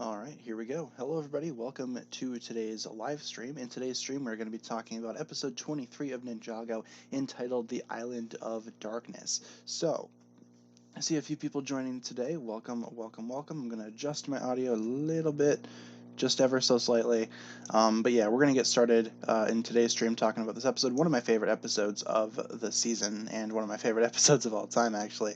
All right, here we go. Hello, everybody. Welcome to today's live stream. In today's stream, we're going to be talking about episode 23 of Ninjago, entitled The Island of Darkness. So, I see a few people joining today. Welcome, welcome, welcome. I'm going to adjust my audio a little bit, just ever so slightly. But yeah, we're going to get started in today's stream talking about this episode. One of my favorite episodes of the season, and one of my favorite episodes of all time, actually.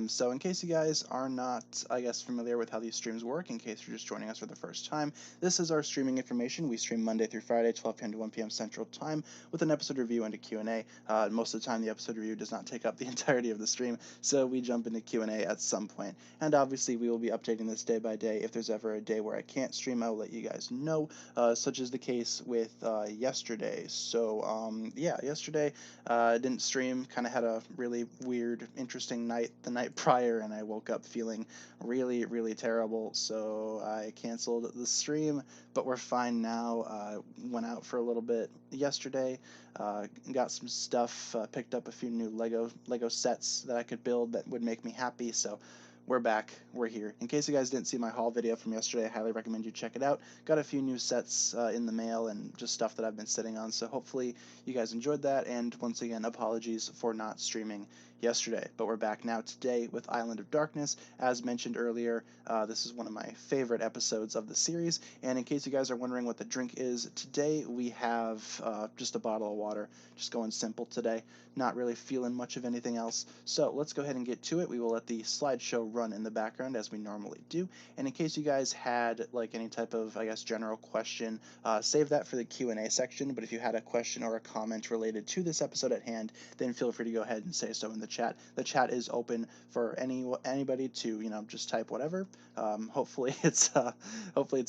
So, in case you guys are not, I guess, familiar with how these streams work, in case you're just joining us for the first time, this is our streaming information. We stream Monday through Friday, 12 p.m. to 1 p.m. Central Time, with an episode review and a Q&A. Most of the time, the episode review does not take up the entirety of the stream, so we jump into Q&A at some point. And obviously, we will be updating this day by day. If there's ever a day where I can't stream, I will let you guys know, such as the case with yesterday. So, yeah, yesterday I didn't stream, kind of had a really weird, interesting night the night prior, and I woke up feeling really, really terrible, so I canceled the stream, but we're fine now. Went out for a little bit yesterday, got some stuff, picked up a few new Lego sets that I could build that would make me happy. So we're back. We're here. In case you guys didn't see my haul video from yesterday, I highly recommend you check it out. Got a few new sets in the mail and just stuff that I've been sitting on. So hopefully you guys enjoyed that. And once again, apologies for not streaming yesterday. But we're back now today with Island of Darkness. As mentioned earlier, this is one of my favorite episodes of the series. And in case you guys are wondering what the drink is, today we have just a bottle of water. Just going simple today. Not really feeling much of anything else. So let's go ahead and get to it. We will let the slideshow run in the background as we normally do. And in case you guys had like any type of, I guess, general question, save that for the Q&A section. But if you had a question or a comment related to this episode at hand, then feel free to go ahead and say so in the chat. The chat is open for anybody to, just type whatever. Hopefully it's a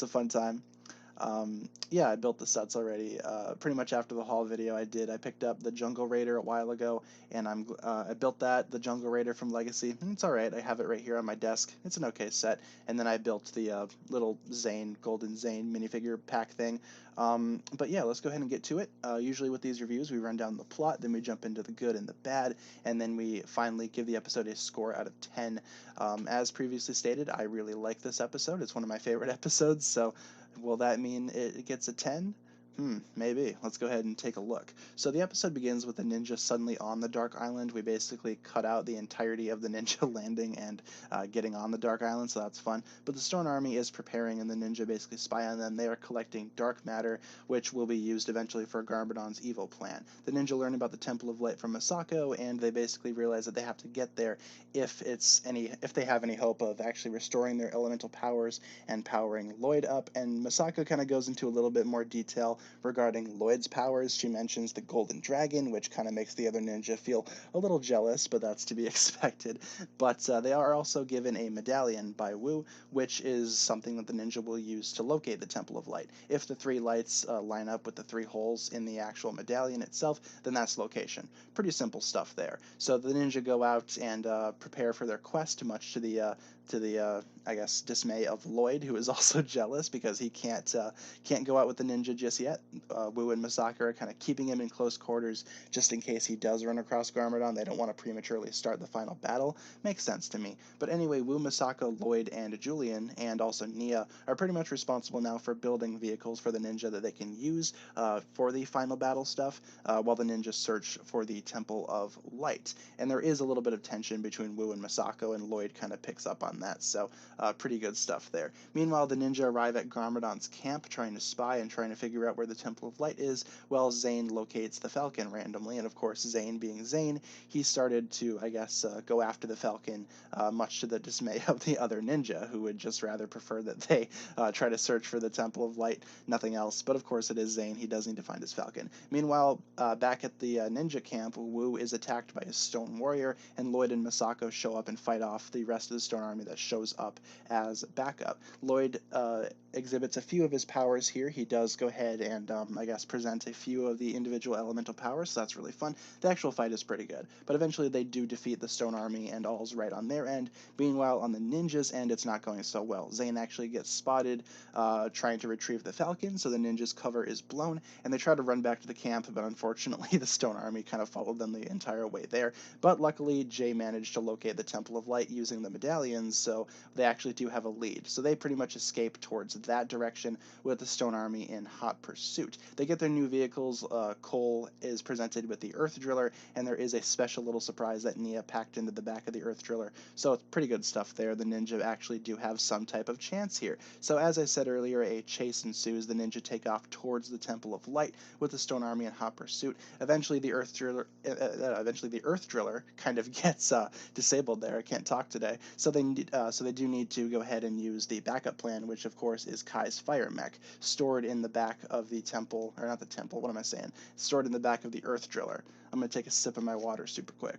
fun time. Yeah, I built the sets already. Pretty much after the haul video I did, I picked up the Jungle Raider a while ago, and I built the Jungle Raider from Legacy. It's all right. I have it right here on my desk. It's an okay set. And then I built the little Golden Zane minifigure pack thing. But yeah, let's go ahead and get to it. Usually with these reviews, we run down the plot, then we jump into the good and the bad, and then we finally give the episode a score out of 10. As previously stated, I really like this episode. It's one of my favorite episodes, so will that mean it gets a 10? Maybe. Let's go ahead and take a look. So the episode begins with the ninja suddenly on the Dark Island. We basically cut out the entirety of the ninja landing and getting on the Dark Island, so that's fun. But the Stone Army is preparing, and the ninja basically spy on them. They are collecting dark matter, which will be used eventually for Garbodon's evil plan. The ninja learn about the Temple of Light from Masako, and they basically realize that they have to get there if they have any hope of actually restoring their elemental powers and powering Lloyd up. And Masako kind of goes into a little bit more detail regarding Lloyd's powers. She mentions the Golden Dragon, which kind of makes the other ninja feel a little jealous, but that's to be expected. But they are also given a medallion by Wu, which is something that the ninja will use to locate the Temple of Light. If the three lights line up with the three holes in the actual medallion itself, then that's location. Pretty simple stuff there. So the ninja go out and prepare for their quest, much to the I guess dismay of Lloyd, who is also jealous because he can't go out with the ninja just yet. Wu and Masako are kind of keeping him in close quarters just in case he does run across Garmadon. They don't want to prematurely start the final battle. Makes sense to me. But anyway, Wu, Masako, Lloyd, and Julian, and also Nia, are pretty much responsible now for building vehicles for the ninja that they can use for the final battle stuff, while the ninjas search for the Temple of Light. And there is a little bit of tension between Wu and Masako, and Lloyd kind of picks up on that, so pretty good stuff there. Meanwhile, the ninja arrive at Garmadon's camp, trying to spy and trying to figure out where the Temple of Light is, while Zane locates the Falcon randomly. And of course, Zane being Zane, he started to, I guess, go after the Falcon, much to the dismay of the other ninja, who would just rather prefer that they try to search for the Temple of Light, nothing else. But of course, it is Zane. He does need to find his Falcon. Meanwhile, back at the ninja camp, Wu is attacked by a stone warrior, and Lloyd and Masako show up and fight off the rest of the stone army that shows up as backup. Lloyd exhibits a few of his powers here. He does go ahead and, I guess, present a few of the individual elemental powers, so that's really fun. The actual fight is pretty good, but eventually they do defeat the Stone Army, and all's right on their end. Meanwhile, on the ninjas' end, it's not going so well. Zane actually gets spotted trying to retrieve the Falcon, so the ninjas' cover is blown, and they try to run back to the camp, but unfortunately the Stone Army kind of followed them the entire way there. But luckily, Jay managed to locate the Temple of Light using the medallions, so they actually do have a lead. So they pretty much escape towards that direction with the Stone Army in hot pursuit. They get their new vehicles. Cole is presented with the Earth Driller, and there is a special little surprise that Nia packed into the back of the Earth Driller. So it's pretty good stuff there. The ninja actually do have some type of chance here. So as I said earlier, a chase ensues. The ninja take off towards the Temple of Light with the Stone Army in hot pursuit. Eventually, the Earth Driller kind of gets disabled there. I can't talk today. So they do need to go ahead and use the backup plan, which of course is Kai's fire mech, stored in the back of the temple, or not the temple, what am I saying? Stored in the back of the Earth Driller. I'm going to take a sip of my water super quick.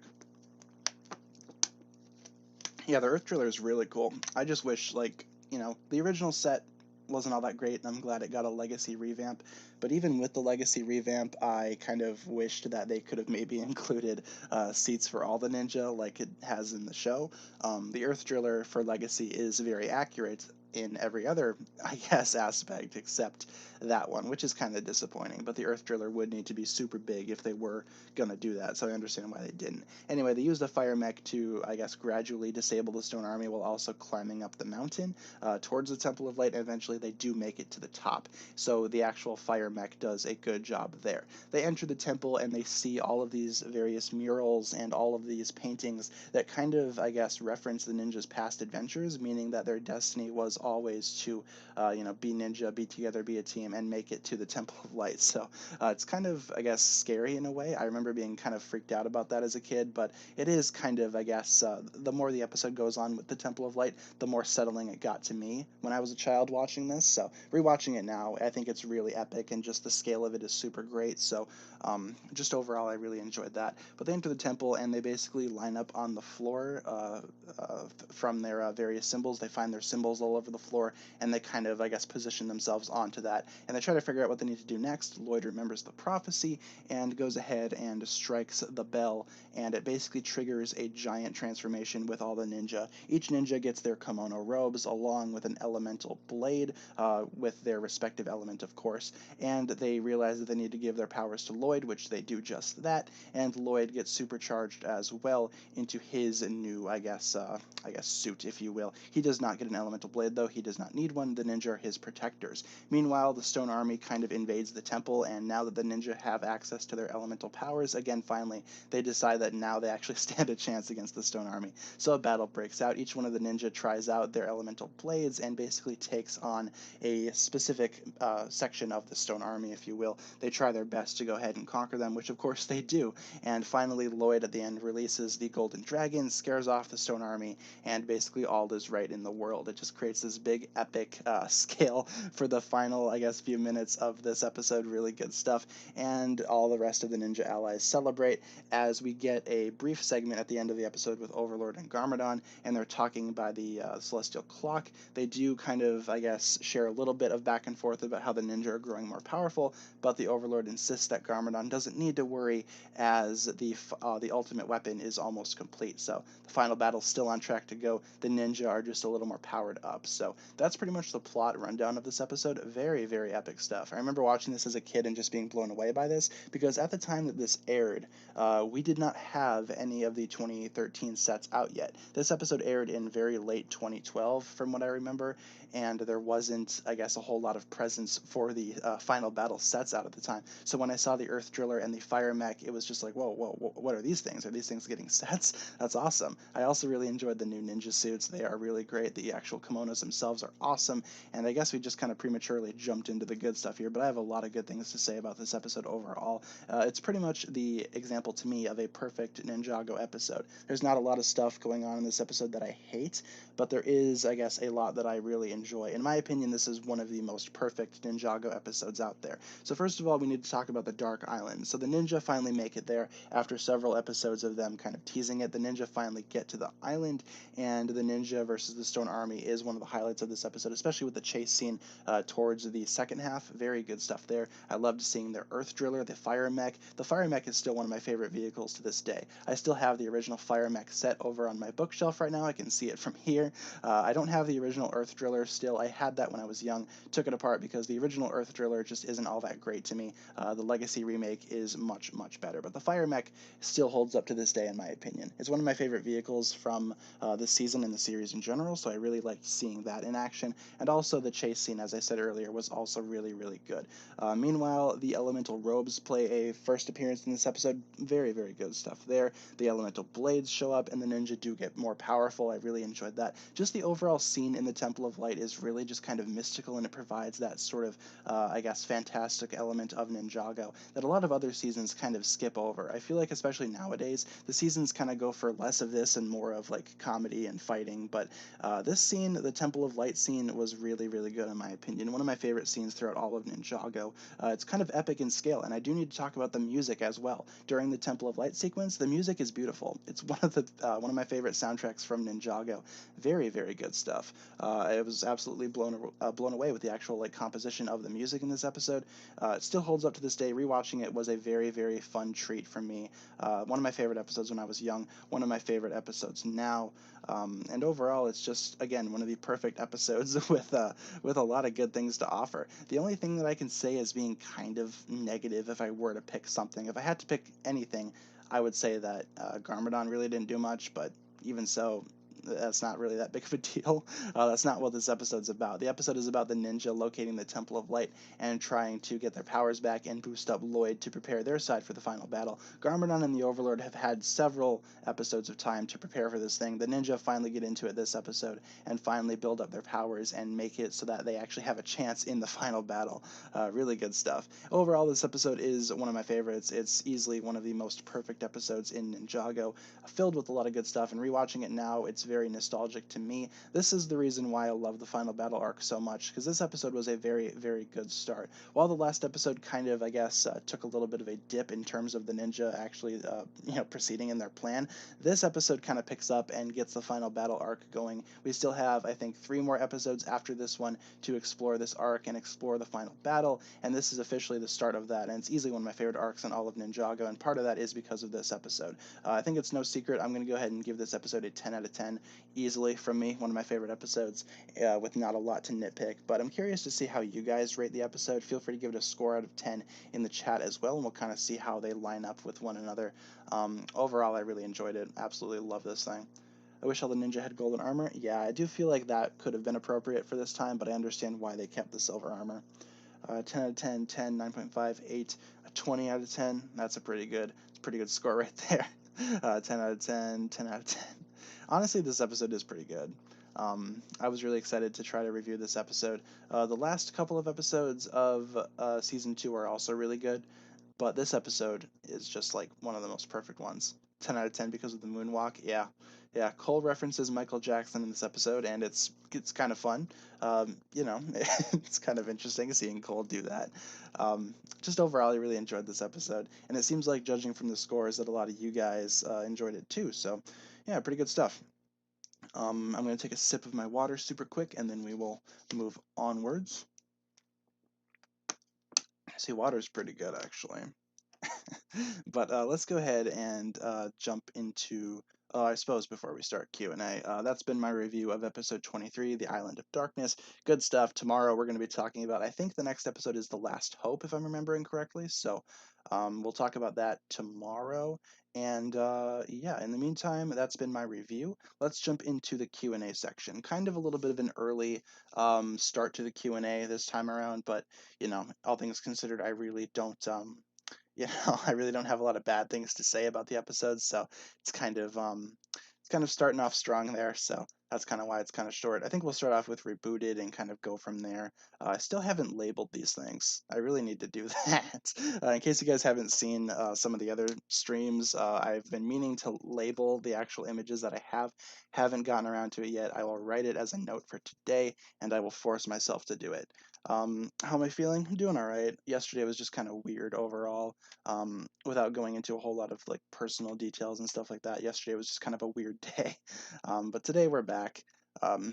Yeah, the Earth Driller is really cool. I just wish, like, the original set wasn't all that great, and I'm glad it got a legacy revamp. But even with the legacy revamp, I kind of wished that they could have maybe included seats for all the ninja like it has in the show. The Earth Driller for legacy is very accurate in every other, I guess, aspect except that one, which is kind of disappointing. But the Earth Driller would need to be super big if they were going to do that, so I understand why they didn't. Anyway, they used a fire mech to, I guess, gradually disable the Stone Army while also climbing up the mountain towards the Temple of Light, and eventually they do make it to the top. So the actual fire mech does a good job there. They enter the temple and they see all of these various murals and all of these paintings that kind of, I guess, reference the ninjas' past adventures, meaning that their destiny was always to, be ninja, be together, be a team, and make it to the Temple of Light. So it's kind of, I guess, scary in a way. I remember being kind of freaked out about that as a kid, but it is kind of, I guess, the more the episode goes on with the Temple of Light, the more settling it got to me when I was a child watching this. So rewatching it now, I think it's really epic, and just the scale of it is super great. So just overall, I really enjoyed that. But they enter the temple and they basically line up on the floor from their various symbols. They find their symbols all over the floor, and they kind of, I guess, position themselves onto that. And they try to figure out what they need to do next. Lloyd remembers the prophecy and goes ahead and strikes the bell, and it basically triggers a giant transformation with all the ninja. Each ninja gets their kimono robes along with an elemental blade with their respective element, of course, and they realize that they need to give their powers to Lloyd, which they do just that, and Lloyd gets supercharged as well into his new, I guess, suit, if you will. He does not get an elemental blade, though. He does not need one. The ninja are his protectors. Meanwhile, the Stone Army kind of invades the temple, and now that the ninja have access to their elemental powers, again, finally, they decide that now they actually stand a chance against the Stone Army. So a battle breaks out. Each one of the ninja tries out their elemental blades and basically takes on a specific section of the Stone Army, if you will. They try their best to go ahead and conquer them, which of course they do. And finally, Lloyd at the end releases the Golden Dragon, scares off the Stone Army, and basically all is right in the world. It just creates this big epic scale for the final, I guess, few minutes of this episode. Really good stuff. And all the rest of the ninja allies celebrate as we get a brief segment at the end of the episode with Overlord and Garmadon, and they're talking by the celestial clock. They do kind of, I guess, share a little bit of back and forth about how the ninja are growing more powerful, but the Overlord insists that Garmadon doesn't need to worry as the ultimate weapon is almost complete. So the final battle's still on track to go. The ninja are just a little more powered up. So that's pretty much the plot rundown of this episode. Very, very epic stuff. I remember watching this as a kid and just being blown away by this, because at the time that this aired, we did not have any of the 2013 sets out yet. This episode aired in very late 2012, from what I remember, and there wasn't, I guess, a whole lot of presence for the final battle sets out at the time. So when I saw the Earth Driller and the Fire Mech, it was just like, whoa, what are these things? Are these things getting sets? That's awesome. I also really enjoyed the new ninja suits. They are really great. The actual kimonos themselves are awesome, and I guess we just kind of prematurely jumped into the good stuff here, but I have a lot of good things to say about this episode overall. It's pretty much the example to me of a perfect Ninjago episode. There's not a lot of stuff going on in this episode that I hate, but there is, I guess, a lot that I really enjoy. In my opinion, this is one of the most perfect Ninjago episodes out there. So first of all, we need to talk about the Dark Island. So the ninja finally make it there after several episodes of them kind of teasing it. The ninja finally get to the island, and the ninja versus the Stone Army is one of the highlights of this episode, especially with the chase scene towards the second half. Very good stuff there. I loved seeing their Earth Driller, the Fire Mech. The Fire Mech is still one of my favorite vehicles to this day. I still have the original Fire Mech set over on my bookshelf right now. I can see it from here. I don't have the original Earth Driller still. I had that when I was young, took it apart because the original Earth Driller just isn't all that great to me. The Legacy remake is much, much better, but the Fire Mech still holds up to this day in my opinion. It's one of my favorite vehicles from this season and the series in general, so I really liked seeing that in action. And also the chase scene, as I said earlier, was also really, really good. Meanwhile, the Elemental Robes play a first appearance in this episode. Very, very good stuff there. The Elemental Blades show up, and the ninja do get more powerful. I really enjoyed that. Just the overall scene in the Temple of Light is really just kind of mystical, and it provides that sort of, I guess, fantastic element of Ninjago that a lot of other seasons kind of skip over. I feel like, especially nowadays, the seasons kind of go for less of this and more of like comedy and fighting. But this scene, the Temple of Light scene, was really, really good in my opinion. One of my favorite scenes throughout all of Ninjago. It's kind of epic in scale, and I do need to talk about the music as well. During the Temple of Light sequence, the music is beautiful. It's one of my favorite soundtracks from Ninjago. Very, very good stuff. I was absolutely blown away with the actual like composition of the music in this episode. It still holds up to this day. Rewatching it was a very, very fun treat for me. One of my favorite episodes when I was young. One of my favorite episodes now. And overall, it's just again one of the perfect episodes with a lot of good things to offer. The only thing that I can say as being kind of negative, if I were to pick something, if I had to pick anything, I would say that Garmadon really didn't do much, but even so, that's not really that big of a deal. That's not what this episode's about. The episode is about the ninja locating the Temple of Light and trying to get their powers back and boost up Lloyd to prepare their side for the final battle. Garmadon and the Overlord have had several episodes of time to prepare for this thing. The ninja finally get into it this episode and finally build up their powers and make it so that they actually have a chance in the final battle. Really good stuff. Overall, this episode is one of my favorites. It's easily one of the most perfect episodes in Ninjago, filled with a lot of good stuff, and rewatching it now, it's very nostalgic to me. This is the reason why I love the final battle arc so much, because this episode was a very, very good start. While the last episode kind of, I guess, took a little bit of a dip in terms of the ninja actually, proceeding in their plan, this episode kind of picks up and gets the final battle arc going. We still have, I think, 3 more episodes after this one to explore this arc and explore the final battle, and this is officially the start of that, and it's easily one of my favorite arcs in all of Ninjago, and part of that is because of this episode. I think it's no secret I'm going to go ahead and give this episode a 10 out of 10, easily from me, one of my favorite episodes, with not a lot to nitpick, but I'm curious to see how you guys rate the episode. Feel free to give it a score out of 10 in the chat as well, and we'll kind of see how they line up with one another. Overall, I really enjoyed it. Absolutely love this thing. I wish all the ninja had golden armor. Yeah, I do feel like that could have been appropriate for this time, but I understand why they kept the silver armor. 10 out of 10, 10, 9.5, 8, 20 out of 10. That's a pretty good score right there. 10 out of 10, 10 out of 10. Honestly, this episode is pretty good. I was really excited to try to review this episode. The last couple of episodes of Season 2 are also really good, but this episode is just like one of the most perfect ones. 10 out of 10 because of the moonwalk. Yeah. Yeah, Cole references Michael Jackson in this episode, and it's kind of fun. It's kind of interesting seeing Cole do that. Just overall, I really enjoyed this episode, and it seems like, judging from the scores, that a lot of you guys enjoyed it too. So, yeah, pretty good stuff. I'm going to take a sip of my water super quick, and then we will move onwards. See, water's pretty good, actually. But let's go ahead and jump into, I suppose, before we start Q&A, that's been my review of episode 23, The Island of Darkness. Good stuff. Tomorrow we're going to be talking about, I think the next episode is The Last Hope, if I'm remembering correctly. So we'll talk about that tomorrow. And yeah, in the meantime, that's been my review. Let's jump into the Q&A section. Kind of a little bit of an early start to the Q&A this time around, but, all things considered, I really don't I really don't have a lot of bad things to say about the episodes, so it's kind of starting off strong there, so that's kind of why it's kind of short. I think we'll start off with rebooted and kind of go from there. I still haven't labeled these things. I really need to do that. In case you guys haven't seen some of the other streams, I've been meaning to label the actual images that I haven't gotten around to it yet. I will write it as a note for today, and I will force myself to do it. How am I feeling? I'm doing all right. Yesterday was just kind of weird overall. Without going into a whole lot of like personal details and stuff like that, yesterday was just kind of a weird day. But today we're back.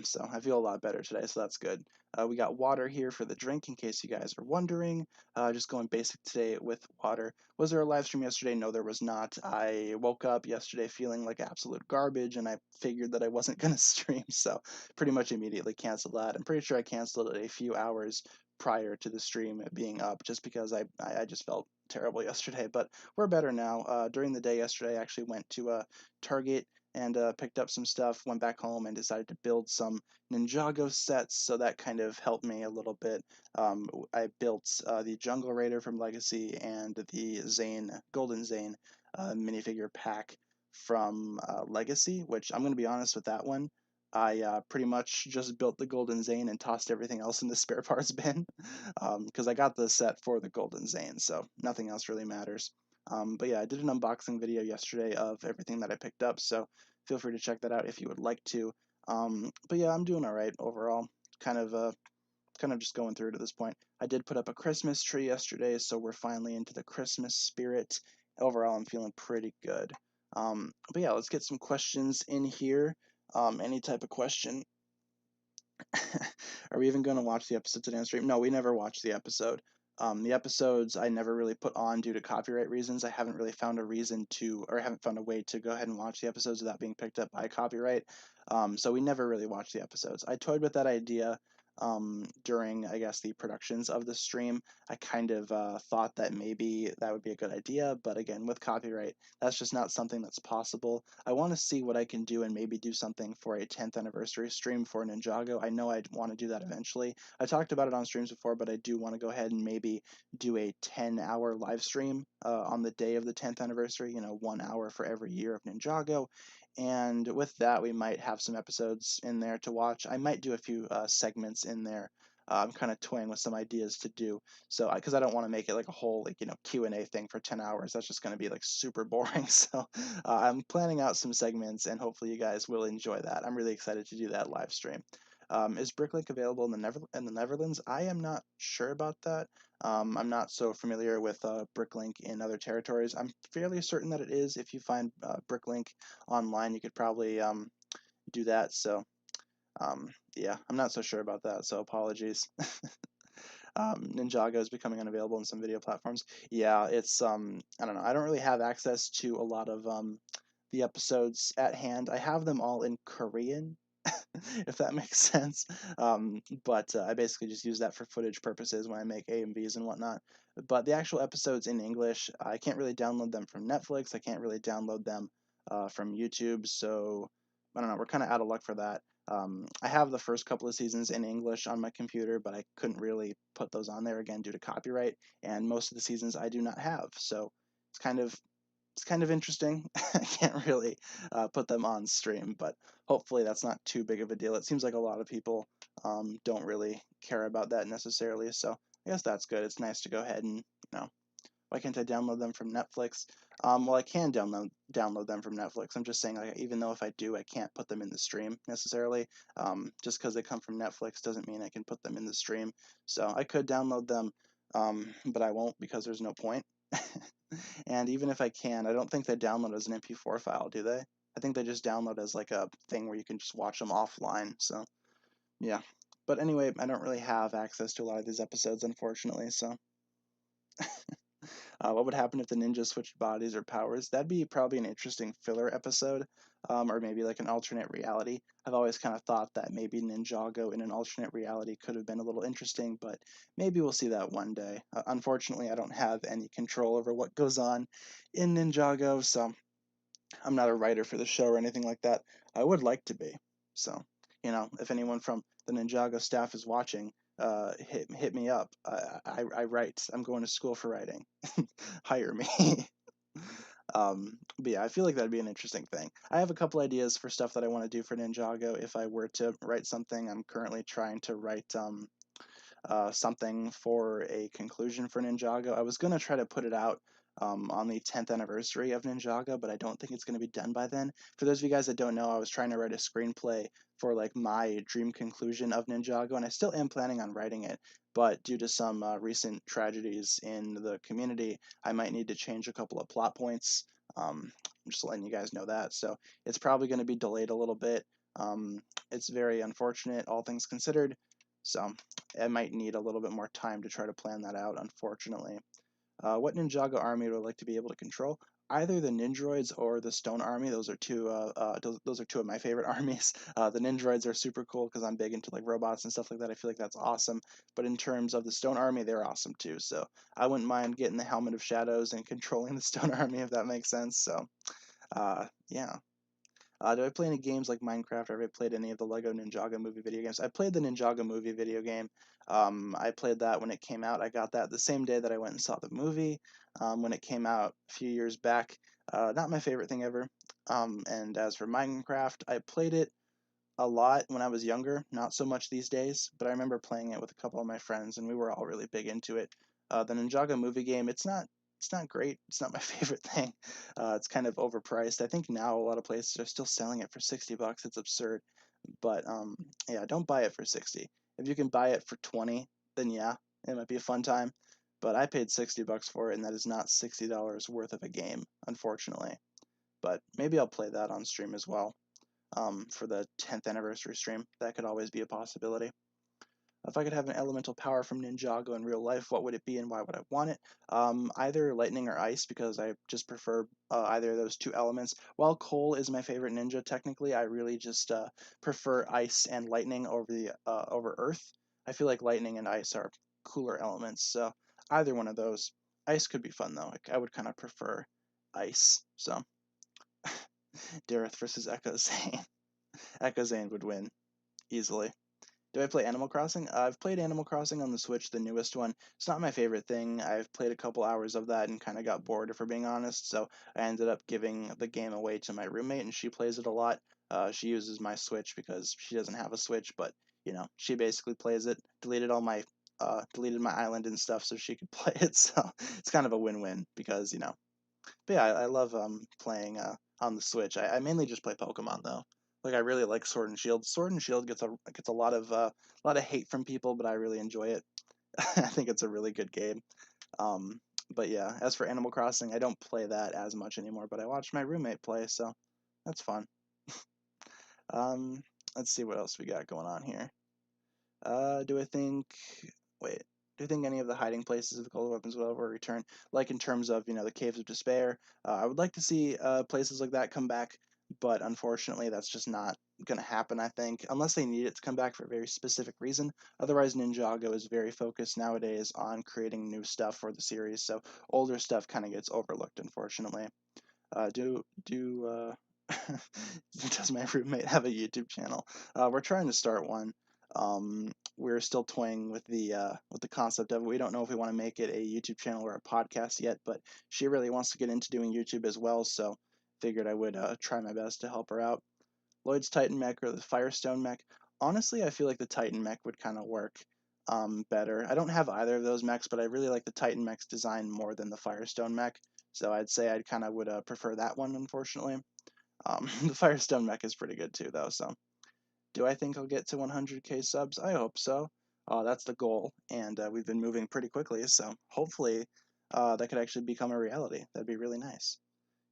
So I feel a lot better today, so that's good. We got water here for the drink, in case you guys are wondering. Just going basic today with water. Was there a live stream yesterday? No, there was not. I woke up yesterday feeling like absolute garbage, and I figured that I wasn't going to stream, so pretty much immediately canceled that. I'm pretty sure I canceled it a few hours prior to the stream being up, just because I just felt terrible yesterday, but we're better now. During the day yesterday, I actually went to Target and picked up some stuff, went back home, and decided to build some Ninjago sets, so that kind of helped me a little bit. I built the Jungle Raider from Legacy and the Zane, Golden Zane minifigure pack from Legacy, which I'm going to be honest with that one. I pretty much just built the Golden Zane and tossed everything else in the spare parts bin because I got the set for the Golden Zane, so nothing else really matters. But yeah, I did an unboxing video yesterday of everything that I picked up, so feel free to check that out if you would like to. But yeah, I'm doing all right overall. Kind of just going through to this point. I did put up a Christmas tree yesterday, so we're finally into the Christmas spirit. Overall, I'm feeling pretty good. But yeah, let's get some questions in here. Any type of question. Are we even going to watch the episode today on stream? No, we never watched the episode. The episodes I never really put on due to copyright reasons. I haven't really found a reason to, or I haven't found a way to go ahead and watch the episodes without being picked up by copyright. So we never really watched the episodes. I toyed with that idea during, I guess, the productions of the stream. I kind of thought that maybe that would be a good idea, but again, with copyright, that's just not something that's possible. I want to see what I can do and maybe do something for a 10th anniversary stream for Ninjago. I know I'd want to do that eventually. I talked about it on streams before, but I do want to go ahead and maybe do a 10-hour live stream on the day of the 10th anniversary, 1 hour for every year of Ninjago. And with that, we might have some episodes in there to watch. I might do a few segments in there. I'm kind of toying with some ideas to do. So, because I don't want to make it like a whole Q&A thing for 10 hours. That's just going to be like super boring. So, I'm planning out some segments, and hopefully you guys will enjoy that. I'm really excited to do that live stream. Is Bricklink available in the Netherlands? I am not sure about that. I'm not so familiar with Bricklink in other territories. I'm fairly certain that it is. If you find Bricklink online, you could probably do that. So, yeah, I'm not so sure about that. So, apologies. Ninjago is becoming unavailable in some video platforms. Yeah, it's I don't know. I don't really have access to a lot of the episodes at hand. I have them all in Korean, if that makes sense. But I basically just use that for footage purposes when I make AMVs and whatnot. But the actual episodes in English, I can't really download them from Netflix. I can't really download them from YouTube. So I don't know. We're kind of out of luck for that. I have the first couple of seasons in English on my computer, but I couldn't really put those on there again due to copyright. And most of the seasons I do not have. So it's kind of interesting. I can't really put them on stream, but hopefully that's not too big of a deal. It seems like a lot of people don't really care about that necessarily, so I guess that's good. It's nice to go ahead and, why can't I download them from Netflix? Well, I can download them from Netflix. I'm just saying, like, even though if I do, I can't put them in the stream necessarily. Just because they come from Netflix doesn't mean I can put them in the stream. So I could download them, but I won't because there's no point. And even if I can, I don't think they download as an MP4 file, do they? I think they just download as like a thing where you can just watch them offline. So, yeah. But anyway, I don't really have access to a lot of these episodes, unfortunately. So, what would happen if the ninjas switched bodies or powers? That'd be probably an interesting filler episode, or maybe like an alternate reality. I've always kind of thought that maybe Ninjago in an alternate reality could have been a little interesting, but maybe we'll see that one day. Unfortunately, I don't have any control over what goes on in Ninjago, so I'm not a writer for the show or anything like that. I would like to be. So, if anyone from the Ninjago staff is watching, hit me up. I write. I'm going to school for writing. Hire me. But yeah, I feel like that'd be an interesting thing. I have a couple ideas for stuff that I want to do for Ninjago if I were to write something. I'm currently trying to write something for a conclusion for Ninjago. I was going to try to put it out on the 10th anniversary of Ninjago, but I don't think it's going to be done by then. For those of you guys that don't know, I was trying to write a screenplay for like my dream conclusion of Ninjago, and I still am planning on writing it, but due to some recent tragedies in the community, I might need to change a couple of plot points. I'm just letting you guys know that. So it's probably going to be delayed a little bit. It's very unfortunate, all things considered, so I might need a little bit more time to try to plan that out, unfortunately. What Ninjago army would I like to be able to control? Either the Ninjroids or the Stone Army. Those are two of my favorite armies. The Ninjroids are super cool because I'm big into like robots and stuff like that. I feel like that's awesome. But in terms of the Stone Army, they're awesome too. So I wouldn't mind getting the Helmet of Shadows and controlling the Stone Army if that makes sense. So yeah. Do I play any games like Minecraft, or have I played any of the Lego Ninjago movie video games? I played the Ninjago movie video game. I played that when it came out. I got that the same day that I went and saw the movie when it came out a few years back. Not my favorite thing ever. And as for Minecraft, I played it a lot when I was younger, not so much these days, but I remember playing it with a couple of my friends, and we were all really big into it. The Ninjago movie game, it's not great. It's not my favorite thing. It's kind of overpriced. I think now a lot of places are still selling it for $60. It's absurd. But yeah, don't buy it for 60. If you can buy it for 20, then yeah, it might be a fun time. But I paid $60 for it, and that is not $60 worth of a game, unfortunately. But maybe I'll play that on stream as well for the 10th anniversary stream. That could always be a possibility. If I could have an elemental power from Ninjago in real life, what would it be and why would I want it? Either lightning or ice, because I just prefer either of those two elements. While coal is my favorite ninja, technically, I really just prefer ice and lightning over earth. I feel like lightning and ice are cooler elements, so either one of those. Ice could be fun though. I would kind of prefer ice. So Dareth versus Echo Zane. Echo Zane would win easily. Do I play Animal Crossing? I've played Animal Crossing on the Switch, the newest one. It's not my favorite thing. I've played a couple hours of that and kind of got bored, if we're being honest. So I ended up giving the game away to my roommate, and she plays it a lot. She uses my Switch because she doesn't have a Switch, but she basically plays it. Deleted my island and stuff so she could play it. So it's kind of a win-win because. But yeah, I love playing on the Switch. I mainly just play Pokemon though. Like I really like Sword and Shield. Sword and Shield gets a lot of hate from people, but I really enjoy it. I think it's a really good game. Um, but yeah, as for Animal Crossing, I don't play that as much anymore. But I watch my roommate play, so that's fun. Um, let's see what else we got going on here. Do I think? Wait. Do you think any of the hiding places of the Cold Weapons will ever return? Like in terms of the Caves of Despair, I would like to see places like that come back, but unfortunately, that's just not going to happen. I think unless they need it to come back for a very specific reason. Otherwise, Ninjago is very focused nowadays on creating new stuff for the series, so older stuff kind of gets overlooked, unfortunately. Does my roommate have a YouTube channel? We're trying to start one. We're still toying with the concept of it. We don't know if we want to make it a YouTube channel or a podcast yet, but she really wants to get into doing YouTube as well, so figured I would try my best to help her out. Lloyd's Titan mech or the Firestone mech? Honestly, I feel like the Titan mech would kind of work better. I don't have either of those mechs, but I really like the Titan mech's design more than the Firestone mech, so I'd say I kind of would prefer that one, unfortunately. The Firestone mech is pretty good too, though, so. Do I think I'll get to 100k subs? I hope so. That's the goal, and we've been moving pretty quickly, so hopefully that could actually become a reality. That'd be really nice.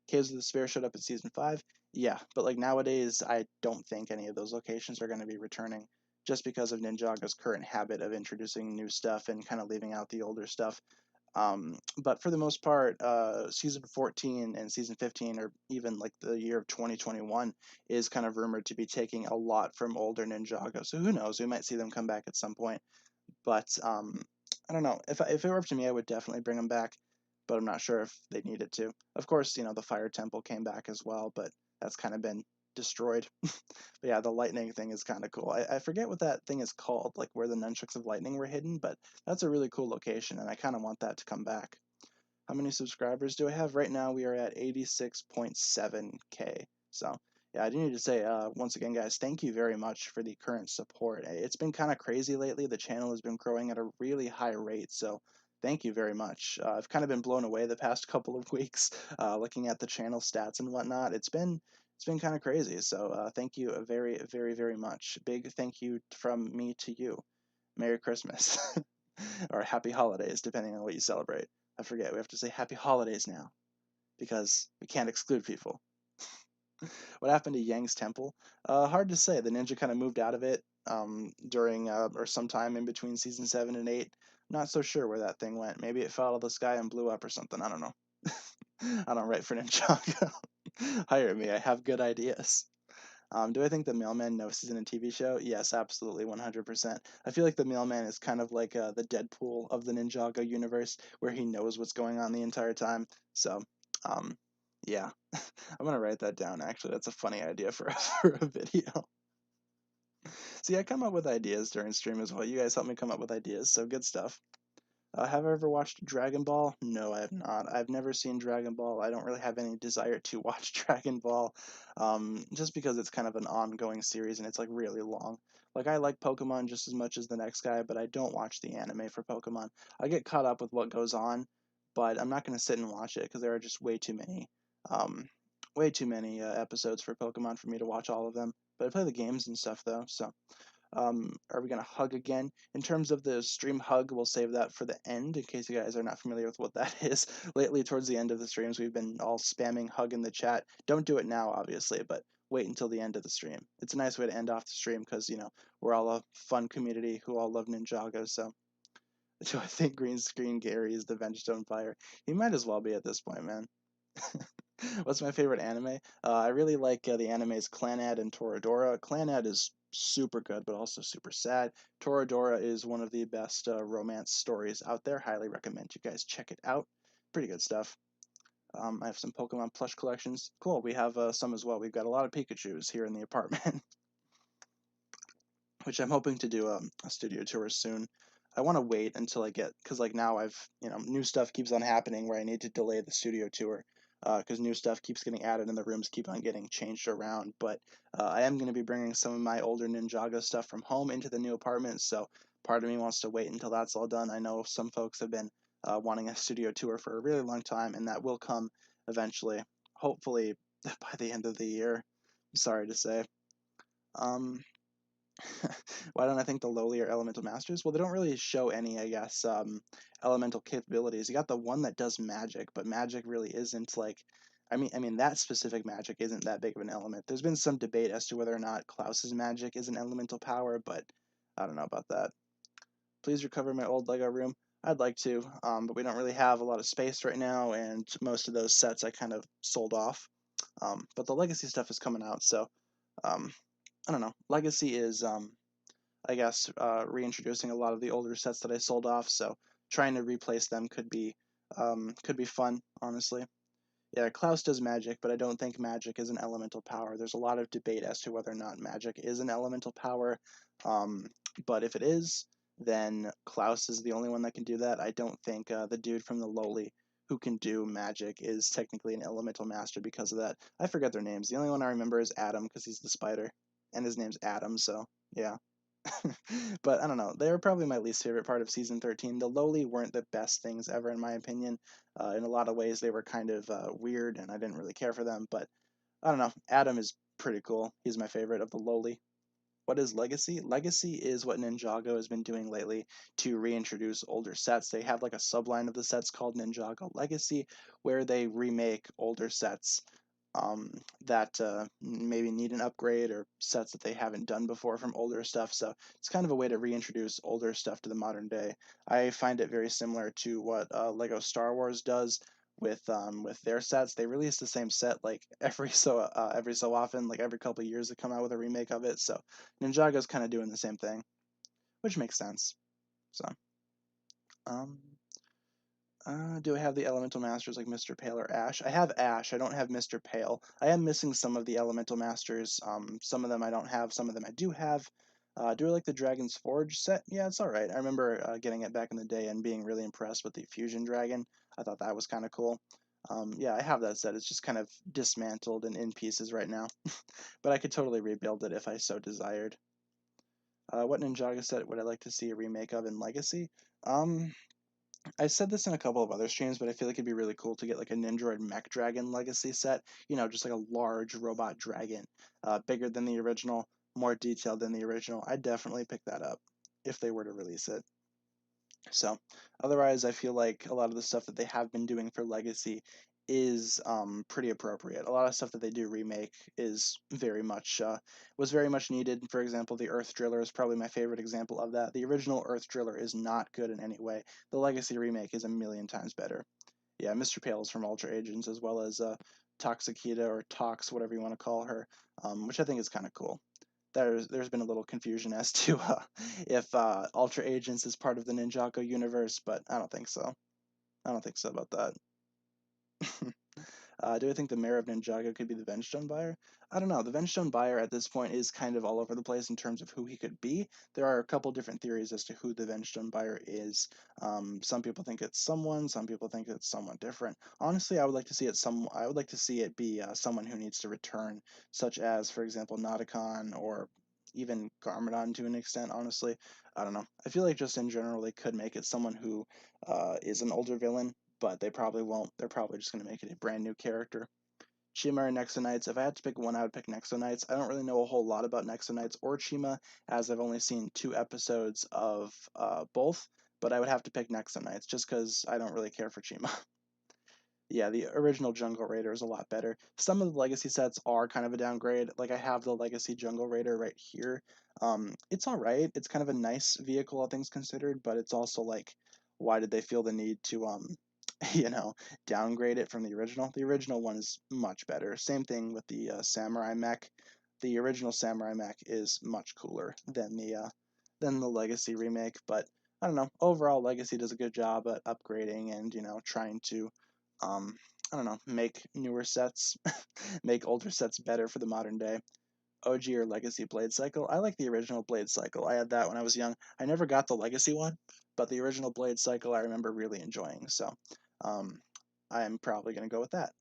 Caves of Despair showed up in Season 5. Yeah, but like nowadays, I don't think any of those locations are going to be returning just because of Ninjago's current habit of introducing new stuff and kind of leaving out the older stuff. But for the most part, season 14 and season 15, or even like the year of 2021, is kind of rumored to be taking a lot from older Ninjago. So who knows? We might see them come back at some point. But I don't know. If it were up to me, I would definitely bring them back. But I'm not sure if they needed to. Of course, the Fire Temple came back as well, but that's kind of been destroyed. But yeah, the lightning thing is kind of cool. I forget what that thing is called, like where the nunchucks of lightning were hidden, but that's a really cool location, and I kind of want that to come back. How many subscribers do I have? Right now, we are at 86.7k. So, yeah, I do need to say, once again, guys, thank you very much for the current support. It's been kind of crazy lately. The channel has been growing at a really high rate, so thank you very much. I've kind of been blown away the past couple of weeks, looking at the channel stats and whatnot. It's been kind of crazy. So thank you very, very, very much. Big thank you from me to you. Merry Christmas or Happy Holidays, depending on what you celebrate. I forget. We have to say Happy Holidays now because we can't exclude people. What happened to Yang's temple? Hard to say. The ninja kind of moved out of it during or sometime in between season 7 and 8. Not so sure where that thing went. Maybe it fell out of the sky and blew up or something. I don't know. I don't write for Ninjago. Hire me. I have good ideas. Do I think the mailman knows he's in a TV show? Yes, absolutely, 100%. I feel like the mailman is kind of like the Deadpool of the Ninjago universe, where he knows what's going on the entire time. So, um, yeah, I'm gonna write that down. Actually, that's a funny idea for for a video. See, I come up with ideas during stream as well. You guys help me come up with ideas, so good stuff. Have I ever watched Dragon Ball? No, I have not. I've never seen Dragon Ball. I don't really have any desire to watch Dragon Ball, just because it's kind of an ongoing series and it's like really long. Like I like Pokemon just as much as the next guy, but I don't watch the anime for Pokemon. I get caught up with what goes on, but I'm not going to sit and watch it because there are just um, way too many episodes for Pokemon for me to watch all of them. But I play the games and stuff though, so. Are we going to hug again? In terms of the stream hug, we'll save that for the end in case you guys are not familiar with what that is. Lately, towards the end of the streams, we've been all spamming hug in the chat. Don't do it now, obviously, but wait until the end of the stream. It's a nice way to end off the stream because, we're all a fun community who all love Ninjago. So, do I think Green Screen Gary is the Vengestone Fire? He might as well be at this point, man. What's my favorite anime? I really like the animes Clanad and Toradora. Clanad is super good, but also super sad. Toradora is one of the best romance stories out there. Highly recommend you guys check it out. Pretty good stuff. I have some Pokemon plush collections. Cool, we have some as well. We've got a lot of Pikachus here in the apartment, which I'm hoping to do a studio tour soon. I want to wait until I get, because like now new stuff keeps on happening where I need to delay the studio tour because new stuff keeps getting added and the rooms keep on getting changed around. But I am going to be bringing some of my older Ninjago stuff from home into the new apartment, so part of me wants to wait until that's all done. I know some folks have been wanting a studio tour for a really long time, and that will come eventually, hopefully by the end of the year. I'm sorry to say. Um, Why don't I think the lowly are elemental masters? Well, they don't really show any, I guess, elemental capabilities. You got the one that does magic, but magic really isn't like, I mean that specific magic isn't that big of an element. There's been some debate as to whether or not Klaus's magic is an elemental power, but I don't know about that. Please recover my old Lego room. I'd like to, but we don't really have a lot of space right now, and most of those sets I kind of sold off. But the legacy stuff is coming out, so um, I don't know. Legacy is I guess, reintroducing a lot of the older sets that I sold off. So trying to replace them could be fun, honestly. Yeah, Klaus does magic, but I don't think magic is an elemental power. There's a lot of debate as to whether or not magic is an elemental power. Um, but if it is, then Klaus is the only one that can do that. I don't think the dude from the lowly who can do magic is technically an elemental master because of that. I forget their names. The only one I remember is Adam because he's the spider, and his name's Adam. So yeah. But I don't know. They were probably my least favorite part of season 13. The lowly weren't the best things ever, in my opinion. In a lot of ways, they were kind of weird, and I didn't really care for them. But I don't know. Adam is pretty cool. He's my favorite of the lowly. What is Legacy? Legacy is what Ninjago has been doing lately to reintroduce older sets. They have like a subline of the sets called Ninjago Legacy, where they remake older sets that maybe need an upgrade or sets that they haven't done before from older stuff. So it's kind of a way to reintroduce older stuff to the modern day. I find it very similar to what Lego Star Wars does with their sets. They release the same set like every so often, like every couple of years, they come out with a remake of it. So Ninjago's kind of doing the same thing, which makes sense. So. Um, do I have the elemental masters like Mr. Pale or Ash? I have Ash. I don't have Mr. Pale. I am missing some of the elemental masters. Some of them I don't have. Some of them I do have. Do I like the Dragon's Forge set? Yeah, it's all right. I remember getting it back in the day and being really impressed with the Fusion Dragon. I thought that was kind of cool. Yeah, I have that set. It's just kind of dismantled and in pieces right now. But I could totally rebuild it if I so desired. What Ninjago set would I like to see a remake of in Legacy? Um, I said this in a couple of other streams, but I feel like it'd be really cool to get like a Nindroid Mech Dragon Legacy set. Just like a large robot dragon, bigger than the original, more detailed than the original. I'd definitely pick that up if they were to release it. So, otherwise, I feel like a lot of the stuff that they have been doing for Legacy is pretty appropriate. A lot of stuff that they do remake is was very much needed. For example, the Earth Driller is probably my favorite example of that. The original Earth Driller is not good in any way. The Legacy remake is a million times better. Yeah, Mr. Pales from Ultra Agents, as well as Toxikita or Tox, whatever you want to call her, which I think is kind of cool. There's been a little confusion as to if Ultra Agents is part of the Ninjago universe, but I don't think so. I don't think so about that. Do I think the mayor of Ninjago could be the Vengestone buyer? I don't know. The Vengestone buyer at this point is kind of all over the place in terms of who he could be. There are a couple different theories as to who the Vengestone buyer is. Some people think it's someone. Some people think it's someone different. Honestly, I would like to see it I would like to see it be someone who needs to return, such as, for example, Nauticon or even Garmadon to an extent. Honestly, I don't know. I feel like just in general they could make it someone who is an older villain, but they probably won't. They're probably just going to make it a brand new character. Chima or Nexonites. If I had to pick one, I would pick Nexonites. I don't really know a whole lot about Nexonites or Chima, as I've only seen 2 episodes of both, but I would have to pick Nexonites just because I don't really care for Chima. Yeah, the original Jungle Raider is a lot better. Some of the legacy sets are kind of a downgrade. Like I have the legacy Jungle Raider right here. It's all right. It's kind of a nice vehicle, all things considered, but it's also like, why did they feel the need to you know, downgrade it from the original? The original one is much better. Same thing with the Samurai Mech. The original Samurai Mech is much cooler than the Legacy remake, but I don't know. Overall, Legacy does a good job at upgrading and trying to um, I don't know, make newer sets, make older sets better for the modern day. OG or Legacy Blade Cycle. I like the original Blade Cycle. I had that when I was young. I never got the Legacy one, but the original Blade Cycle I remember really enjoying. So um, I'm probably going to go with that.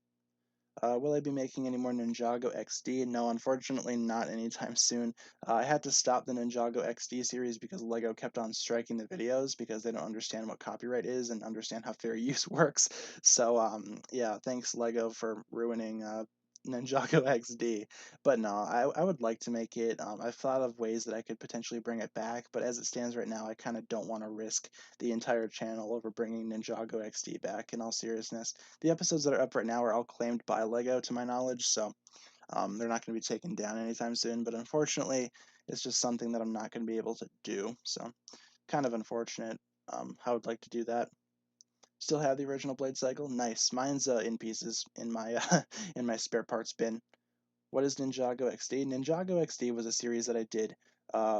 Will I be making any more Ninjago XD? No, unfortunately, not anytime soon. I had to stop the Ninjago XD series because Lego kept on striking the videos because they don't understand what copyright is and understand how fair use works. So, yeah, thanks Lego for ruining Ninjago XD. But no, I would like to make it. I've thought of ways that I could potentially bring it back, but as it stands right now, I kind of don't want to risk the entire channel over bringing Ninjago XD back. In all seriousness, the episodes that are up right now are all claimed by Lego, to my knowledge, so they're not going to be taken down anytime soon. But unfortunately, it's just something that I'm not going to be able to do. So kind of unfortunate. I would like to do that. Still have the original Blade Cycle. Nice. Mine's in pieces in my in my spare parts bin. What is Ninjago XD? Ninjago XD was a series that I did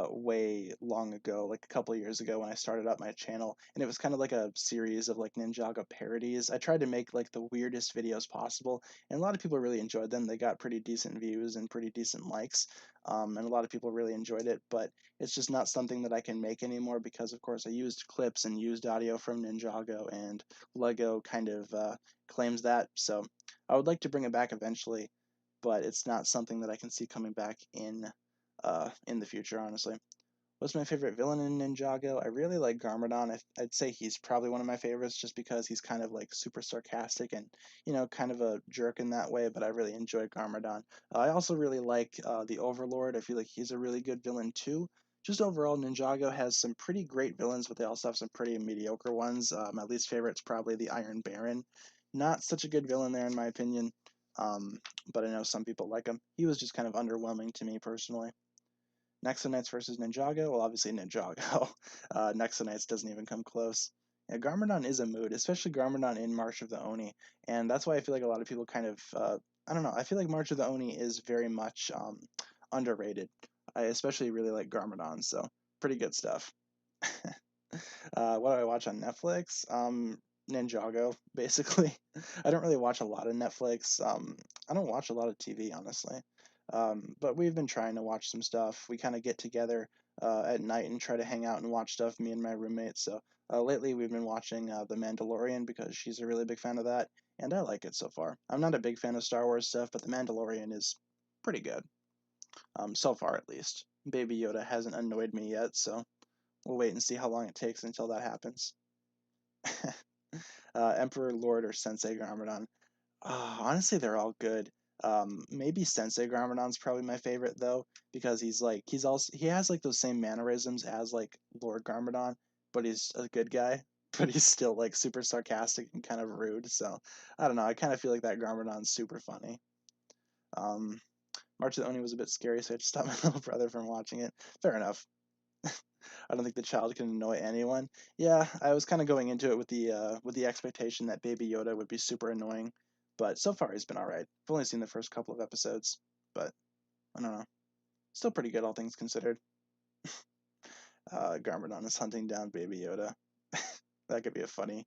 way long ago, like a couple of years ago when I started up my channel, and it was kind of like a series of like Ninjago parodies. I tried to make like the weirdest videos possible, and a lot of people really enjoyed them. They got pretty decent views and pretty decent likes, and a lot of people really enjoyed it, but it's just not something that I can make anymore because, of course, I used clips and used audio from Ninjago, and Lego kind of claims that, so I would like to bring it back eventually, but it's not something that I can see coming back in the future, honestly. What's my favorite villain in Ninjago? I really like Garmadon. I'd say he's probably one of my favorites just because he's kind of like super sarcastic and, kind of a jerk in that way, but I really enjoy Garmadon. I also really like the Overlord. I feel like he's a really good villain too. Just overall, Ninjago has some pretty great villains, but they also have some pretty mediocre ones. My least favorite is probably the Iron Baron. Not such a good villain there, in my opinion, um, but I know some people like him. He was just kind of underwhelming to me personally. Nexonites versus Ninjago? Well, obviously Ninjago. Nexonites doesn't even come close. Yeah, Garmadon is a mood, especially Garmadon in March of the Oni, and that's why I feel like a lot of people kind of, I don't know, I feel like March of the Oni is very much underrated. I especially really like Garmadon, so pretty good stuff. What do I watch on Netflix? Ninjago, basically. I don't really watch a lot of Netflix. I don't watch a lot of TV, honestly. But we've been trying to watch some stuff. We kind of get together at night and try to hang out and watch stuff, me and my roommate. So lately we've been watching The Mandalorian because she's a really big fan of that, and I like it so far. I'm not a big fan of Star Wars stuff, but The Mandalorian is pretty good, so far at least. Baby Yoda hasn't annoyed me yet, so we'll wait and see how long it takes until that happens. Emperor, Lord, or Sensei Garmadon. Honestly, they're all good. Maybe Sensei Garmadon's probably my favorite though, because he has like those same mannerisms as like Lord Garmadon, but he's a good guy. but he's still like super sarcastic and kind of rude. So I don't know. I kind of feel like that Garmadon's super funny. March of the Oni was a bit scary, so I had to stop my little brother from watching it. Fair enough. I don't think the child can annoy anyone. Yeah, I was kind of going into it with the expectation that Baby Yoda would be super annoying, but so far he's been all right. I've only seen the first couple of episodes, but I don't know. Still pretty good, all things considered. Garmadon is hunting down Baby Yoda. That could be a funny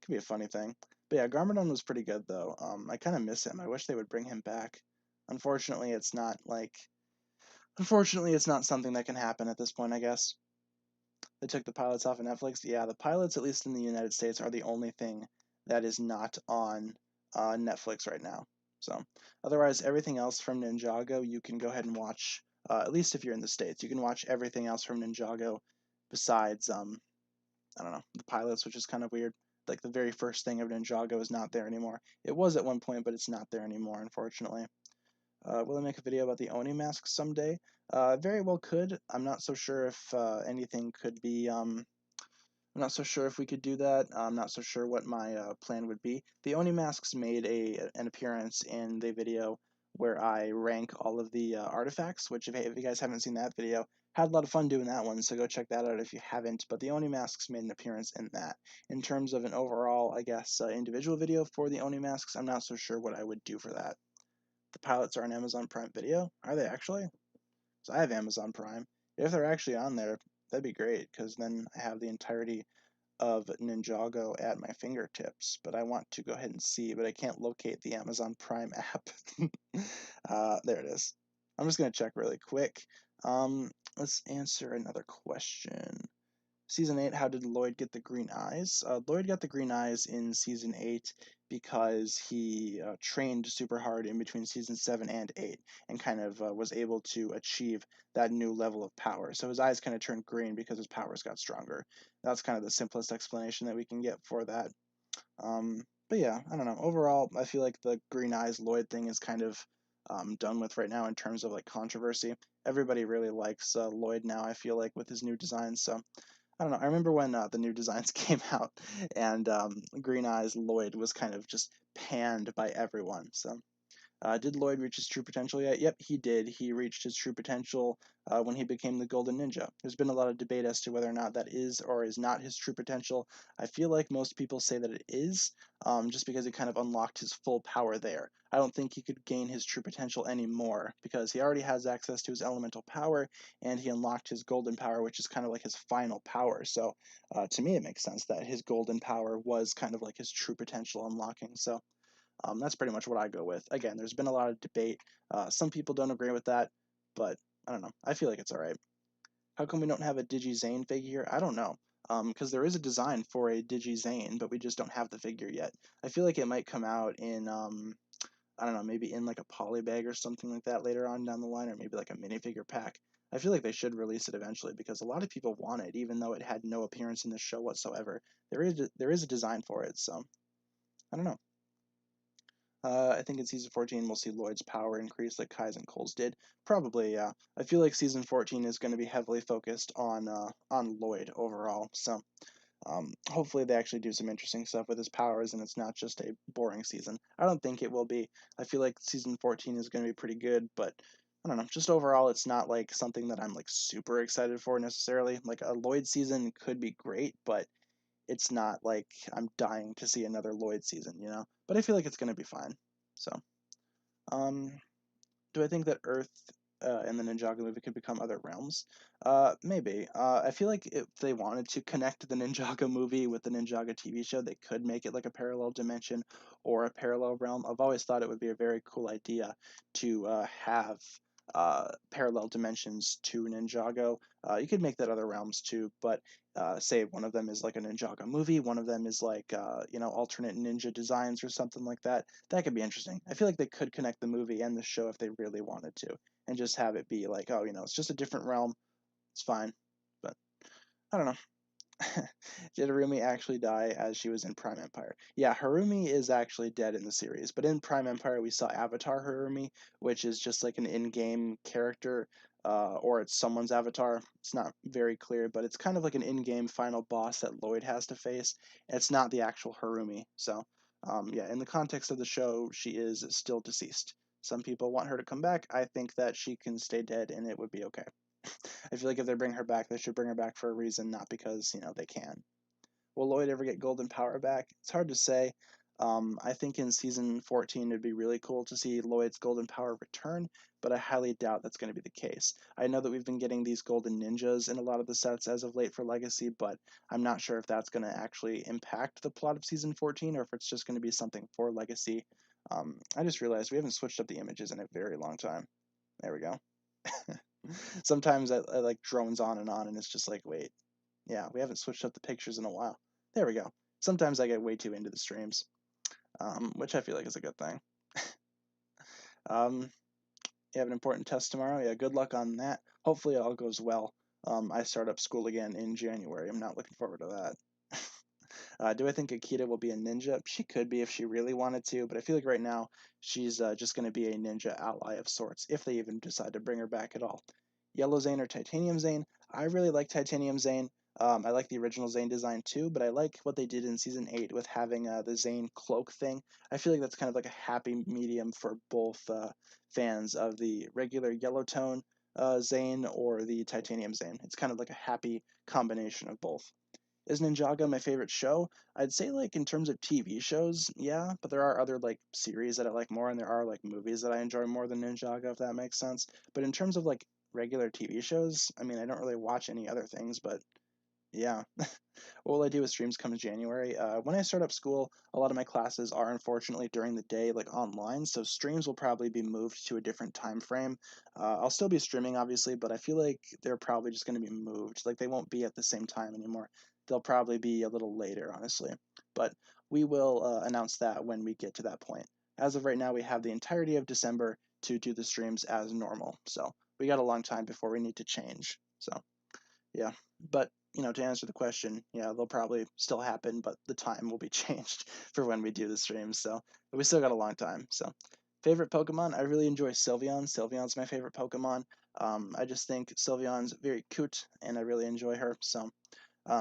thing. But yeah, Garmadon was pretty good though. I kind of miss him. I wish they would bring him back. Unfortunately, it's not like. Unfortunately, it's not something that can happen at this point, I guess. They took the pilots off of Netflix. Yeah, the pilots, at least in the United States, are the only thing that is not on Netflix right now. So, otherwise, everything else from Ninjago, you can go ahead and watch. At least if you're in the States, you can watch everything else from Ninjago, besides I don't know, the pilots, which is kind of weird. Like the very first thing of Ninjago is not there anymore. It was at one point, but it's not there anymore, unfortunately. Will I make a video about the Oni masks someday? Very well could. I'm not so sure if anything could be. I'm not so sure if we could do that. I'm not so sure what my plan would be. The Oni masks made an appearance in the video where I rank all of the artifacts, which if you guys haven't seen that video, had a lot of fun doing that one, so go check that out if you haven't. But the Oni masks made an appearance in that. In terms of an overall, I guess, individual video for the Oni masks, I'm not so sure what I would do for that. The pilots are on Amazon Prime Video. Are they actually? So I have Amazon Prime. If they're actually on there, that'd be great, because then I have the entirety of Ninjago at my fingertips. But I want to go ahead and see, but I can't locate the Amazon Prime app. There it is. I'm just going to check really quick. Let's answer another question. Season 8, how did Lloyd get the green eyes? Lloyd got the green eyes in Season 8 because he trained super hard in between Season 7 and 8 and kind of was able to achieve that new level of power. So his eyes kind of turned green because his powers got stronger. That's kind of the simplest explanation that we can get for that. But yeah, I don't know. Overall, I feel like the green eyes Lloyd thing is kind of done with right now in terms of like controversy. Everybody really likes Lloyd now, I feel like, with his new designs. So I don't know. I remember when the new designs came out, and Green Eyes Lloyd was kind of just panned by everyone. So did Lloyd reach his true potential yet? Yep, he did. He reached his true potential when he became the Golden Ninja. There's been a lot of debate as to whether or not that is or is not his true potential. I feel like most people say that it is, just because he kind of unlocked his full power there. I don't think he could gain his true potential anymore because he already has access to his elemental power and he unlocked his golden power, which is kind of like his final power. So to me, it makes sense that his golden power was kind of like his true potential unlocking. So that's pretty much what I go with. Again, there's been a lot of debate. Some people don't agree with that, but I don't know. I feel like it's all right. How come we don't have a Digi-Zane figure? I don't know. Because there is a design for a Digi-Zane, but we just don't have the figure yet. I feel like it might come out in, I don't know, maybe in like a poly bag or something like that later on down the line, or maybe like a minifigure pack. I feel like they should release it eventually because a lot of people want it, even though it had no appearance in the show whatsoever. There is a design for it, so I don't know. I think in season 14 we'll see Lloyd's power increase like Kai's and Cole's did. Probably, yeah. I feel like season 14 is going to be heavily focused on Lloyd overall. So hopefully they actually do some interesting stuff with his powers and it's not just a boring season. I don't think it will be. I feel like season 14 is going to be pretty good, but I don't know. Just overall, it's not like something that I'm like super excited for necessarily. Like a Lloyd season could be great, but it's not like I'm dying to see another Lloyd season, you know? But I feel like it's going to be fine. So, um, do I think that Earth and the Ninjago movie could become other realms? Maybe. I feel like if they wanted to connect the Ninjago movie with the Ninjago TV show, they could make it like a parallel dimension or a parallel realm. I've always thought it would be a very cool idea to have parallel dimensions to Ninjago. You could make that other realms too, but say one of them is like a Ninjago movie, one of them is like alternate ninja designs or something like that. That could be interesting. I feel like they could connect the movie and the show if they really wanted to, and just have it be like, oh, it's just a different realm. It's fine, but I don't know. Did Harumi actually die as she was in Prime Empire? Yeah, Harumi is actually dead in the series, but in Prime Empire we saw Avatar Harumi, which is just like an in-game character or it's someone's avatar. It's not very clear, but it's kind of like an in-game final boss that Lloyd has to face. It's not the actual Harumi. So, yeah, in the context of the show, she is still deceased. Some people want her to come back. I think that she can stay dead and it would be okay. I feel like if they bring her back, they should bring her back for a reason, not because, they can. Will Lloyd ever get golden power back? It's hard to say. I think in season 14 it'd be really cool to see Lloyd's golden power return, but I highly doubt that's going to be the case. I know that we've been getting these golden ninjas in a lot of the sets as of late for Legacy, but I'm not sure if that's going to actually impact the plot of season 14 or if it's just going to be something for Legacy. I just realized we haven't switched up the images in a very long time. There we go. Sometimes I like drones on, and it's just like, wait, yeah, we haven't switched up the pictures in a while. There we go. Sometimes I get way too into the streams, which I feel like is a good thing. You have an important test tomorrow. Yeah, good luck on that. Hopefully it all goes well. I start up school again in January. I'm not looking forward to that. Do I think Akita will be a ninja? She could be if she really wanted to, but I feel like right now she's just going to be a ninja ally of sorts, if they even decide to bring her back at all. Yellow Zane or Titanium Zane? I really like Titanium Zane. I like the original Zane design too, but I like what they did in season 8 with having the Zane cloak thing. I feel like that's kind of like a happy medium for both fans of the regular yellow tone Zane or the Titanium Zane. It's kind of like a happy combination of both. Is Ninjago my favorite show? I'd say like in terms of TV shows, yeah, but there are other like series that I like more, and there are like movies that I enjoy more than Ninjago, if that makes sense. But in terms of like regular TV shows, I mean, I don't really watch any other things, but yeah. What will I do with streams come January? When I start up school, a lot of my classes are unfortunately during the day, like online, so streams will probably be moved to a different time frame. I'll still be streaming, obviously, but I feel like they're probably just going to be moved. Like they won't be at the same time anymore. They'll probably be a little later, honestly. But we will announce that when we get to that point. As of right now, we have the entirety of December to do the streams as normal. So we got a long time before we need to change. So yeah, but to answer the question, yeah, they'll probably still happen, but the time will be changed for when we do the streams. So, but we still got a long time. So, favorite Pokemon? I really enjoy Sylveon. Sylveon's my favorite Pokemon. I just think Sylveon's very cute, and I really enjoy her. So,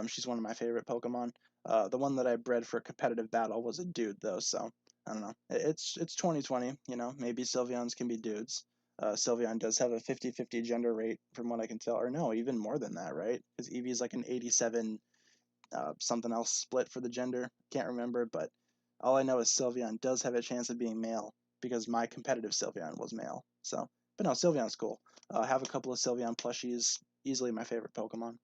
she's one of my favorite Pokemon. The one that I bred for competitive battle was a dude, though. So, I don't know. It's 2020. Maybe Sylveons can be dudes. Sylveon does have a 50-50 gender rate, from what I can tell, or no, even more than that, right? Because Eevee's like an 87 something else split for the gender. Can't remember, but all I know is Sylveon does have a chance of being male because my competitive Sylveon was male. So, but no, Sylveon's cool. Have a couple of Sylveon plushies. Easily my favorite Pokemon.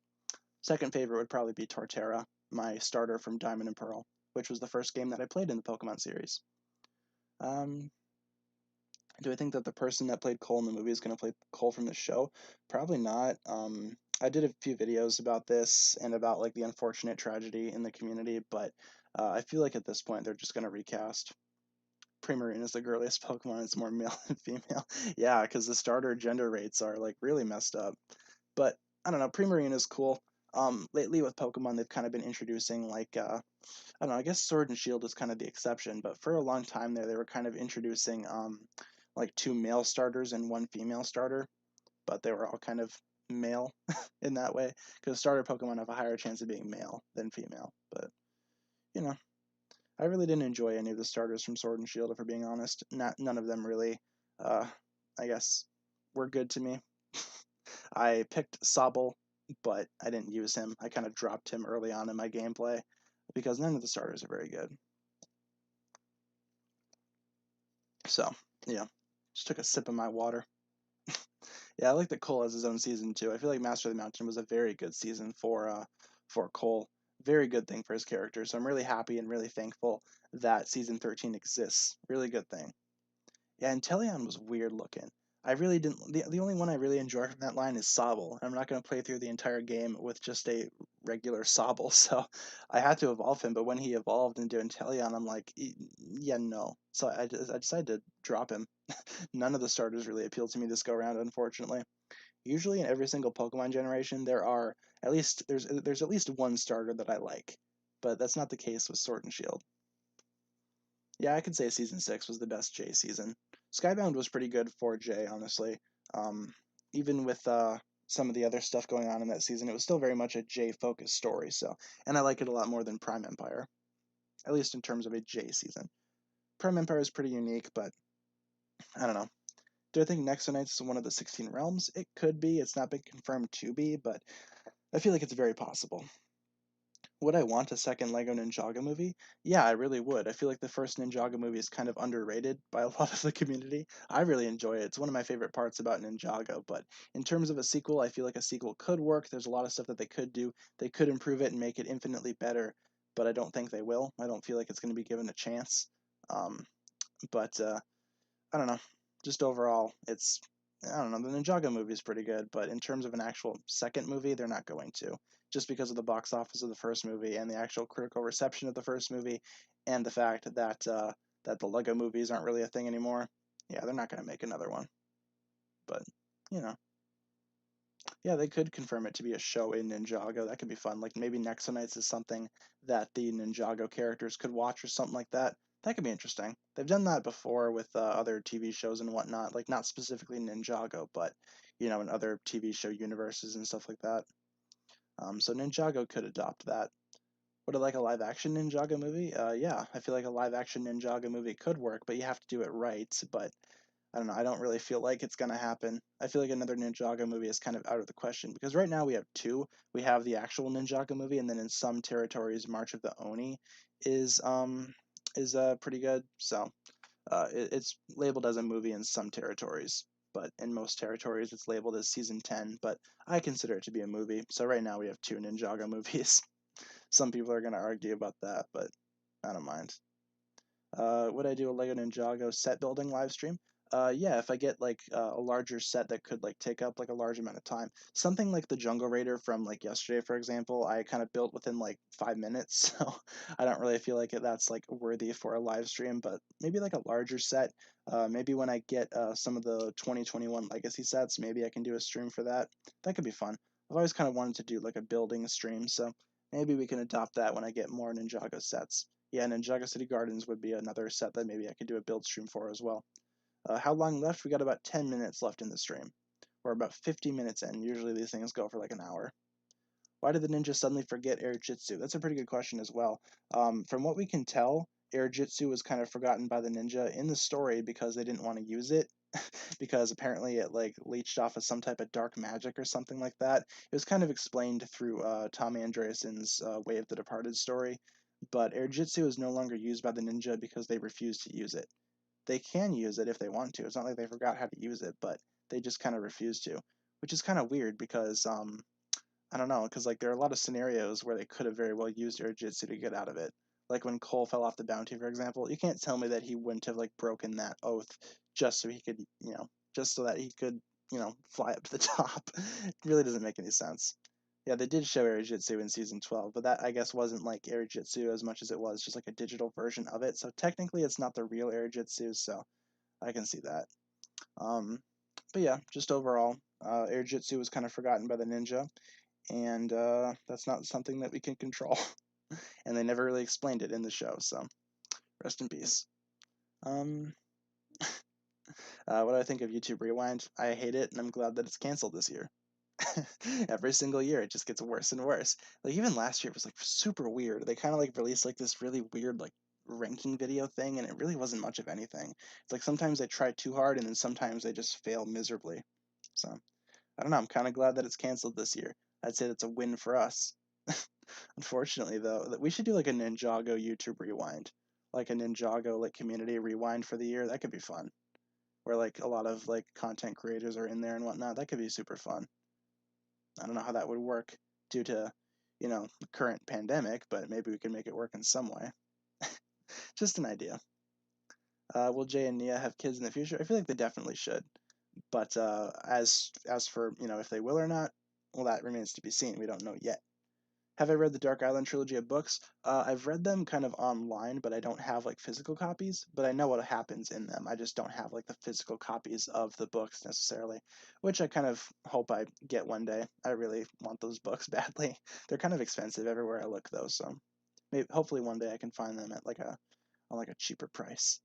Second favorite would probably be Torterra, my starter from Diamond and Pearl, which was the first game that I played in the Pokemon series. Um, do I think that the person that played Cole in the movie is going to play Cole from the show? Probably not. I did a few videos about this and about like the unfortunate tragedy in the community, but I feel like at this point they're just going to recast. Primarine is the girliest Pokemon. It's more male than female. Yeah, because the starter gender rates are like really messed up. But I don't know. Primarine is cool. Lately with Pokemon, they've kind of been introducing like I don't know. I guess Sword and Shield is kind of the exception, but for a long time there, they were kind of introducing like 2 male starters and 1 female starter, but they were all kind of male in that way because starter Pokemon have a higher chance of being male than female. But you know, I really didn't enjoy any of the starters from Sword and Shield, if we're being honest. None of them really, uh, I guess, were good to me. I picked Sobble, but I didn't use him. I kind of dropped him early on in my gameplay because none of the starters are very good. So, yeah, just took a sip of my water. Yeah, I like that Cole has his own season too. I feel like Master of the Mountain was a very good season for Cole. Very good thing for his character. So I'm really happy and really thankful that season 13 exists. Really good thing. Yeah, and Teleon was weird looking. I really didn't. The only one I really enjoy from that line is Sobble. I'm not going to play through the entire game with just a regular Sobble, so I had to evolve him. But when he evolved into Inteleon, I'm like, yeah, no. So I decided to drop him. None of the starters really appealed to me this go around, unfortunately. Usually in every single Pokemon generation, there's at least one starter that I like, but that's not the case with Sword and Shield. Yeah, I could say Season 6 was the best J season. Skybound was pretty good for J, honestly. Um, even with some of the other stuff going on in that season, it was still very much a J-focused story. So, and I like it a lot more than Prime Empire, at least in terms of a J season. Prime Empire is pretty unique, but I don't know. Do I think Nexonites is one of the 16 realms? It could be. It's not been confirmed to be, but I feel like it's very possible. Would I want a second Lego Ninjago movie? Yeah, I really would. I feel like the first Ninjago movie is kind of underrated by a lot of the community. I really enjoy it. It's one of my favorite parts about Ninjago, but in terms of a sequel, I feel like a sequel could work. There's a lot of stuff that they could do. They could improve it and make it infinitely better, but I don't think they will. I don't feel like it's going to be given a chance. But I don't know. Just overall, it's I don't know. The Ninjago movie is pretty good, but in terms of an actual second movie, they're not going to, just because of the box office of the first movie and the actual critical reception of the first movie, and the fact that that the Lego movies aren't really a thing anymore. Yeah, they're not going to make another one. But you know, yeah, they could confirm it to be a show in Ninjago. That could be fun. Like maybe Nexonites is something that the Ninjago characters could watch or something like that. That could be interesting. They've done that before with other TV shows and whatnot. Like not specifically Ninjago, but in other TV show universes and stuff like that. So Ninjago could adopt that. Would I like a live action Ninjago movie? Yeah, I feel like a live action Ninjago movie could work, but you have to do it right. But I don't know. I don't really feel like it's gonna happen. I feel like another Ninjago movie is kind of out of the question because right now we have two. We have the actual Ninjago movie, and then in some territories, March of the Oni is pretty good. So it's labeled as a movie in some territories, but in most territories it's labeled as season 10. But I consider it to be a movie. So right now we have two Ninjago movies. Some people are gonna argue about that, but I don't mind. Would I do a Lego Ninjago set building live stream? Yeah, if I get like a larger set that could like take up like a large amount of time. Something like the Jungle Raider from like yesterday, for example, I kind of built within like 5 minutes, so I don't really feel like that's like worthy for a live stream. But maybe like a larger set. Maybe when I get some of the 2021 Legacy sets, maybe I can do a stream for that. That could be fun. I've always kind of wanted to do like a building stream, so maybe we can adopt that when I get more Ninjago sets. Yeah, Ninjago City Gardens would be another set that maybe I could do a build stream for as well. How long left? We got about 10 minutes left in the stream. We're about 50 minutes in. Usually these things go for like an hour. Why did the ninja suddenly forget air jitsu? That's a pretty good question as well. From what we can tell, air jitsu was kind of forgotten by the ninja in the story because they didn't want to use it. Because apparently it like leached off of some type of dark magic or something like that. It was kind of explained through Tom Andreassen's Way of the Departed story, but air jitsu is no longer used by the ninja because they refuse to use it. They can use it if they want to. It's not like they forgot how to use it, but they just kind of refuse to, which is kind of weird because I don't know, because like there are a lot of scenarios where they could have very well used air jitsu to get out of it. Like when Cole fell off the bounty, for example, you can't tell me that he wouldn't have like broken that oath just so he could, just so that he could, fly up to the top. It really doesn't make any sense. Yeah, they did show air jitsu in season 12, but that I guess wasn't like air jitsu as much as it was just like a digital version of it. So technically, it's not the real air jitsu. So I can see that. Um, but yeah, just overall, air jitsu was kind of forgotten by the ninja, and that's not something that we can control. And they never really explained it in the show, so rest in peace. Um, what do I think of YouTube Rewind? I hate it, and I'm glad that it's canceled this year. Every single year, it just gets worse and worse. Like even last year, it was like super weird. They kind of like released like this really weird like ranking video thing, and it really wasn't much of anything. It's like sometimes they try too hard, and then sometimes they just fail miserably. So I don't know. I'm kind of glad that it's canceled this year. I'd say that's a win for us. Unfortunately, though, that we should do like a Ninjago YouTube rewind, like a Ninjago like community rewind for the year. That could be fun. Where like a lot of like content creators are in there and whatnot. That could be super fun. I don't know how that would work due to, the current pandemic, but maybe we can make it work in some way. Just an idea. Will Jay and Nia have kids in the future? I feel like they definitely should. But as for if they will or not, well, that remains to be seen. We don't know yet. Have I read the Dark Island trilogy of books? I've read them kind of online, but I don't have like physical copies. But I know what happens in them. I just don't have like the physical copies of the books necessarily, which I kind of hope I get one day. I really want those books badly. They're kind of expensive everywhere I look though, so maybe hopefully one day I can find them at like a on like a cheaper price.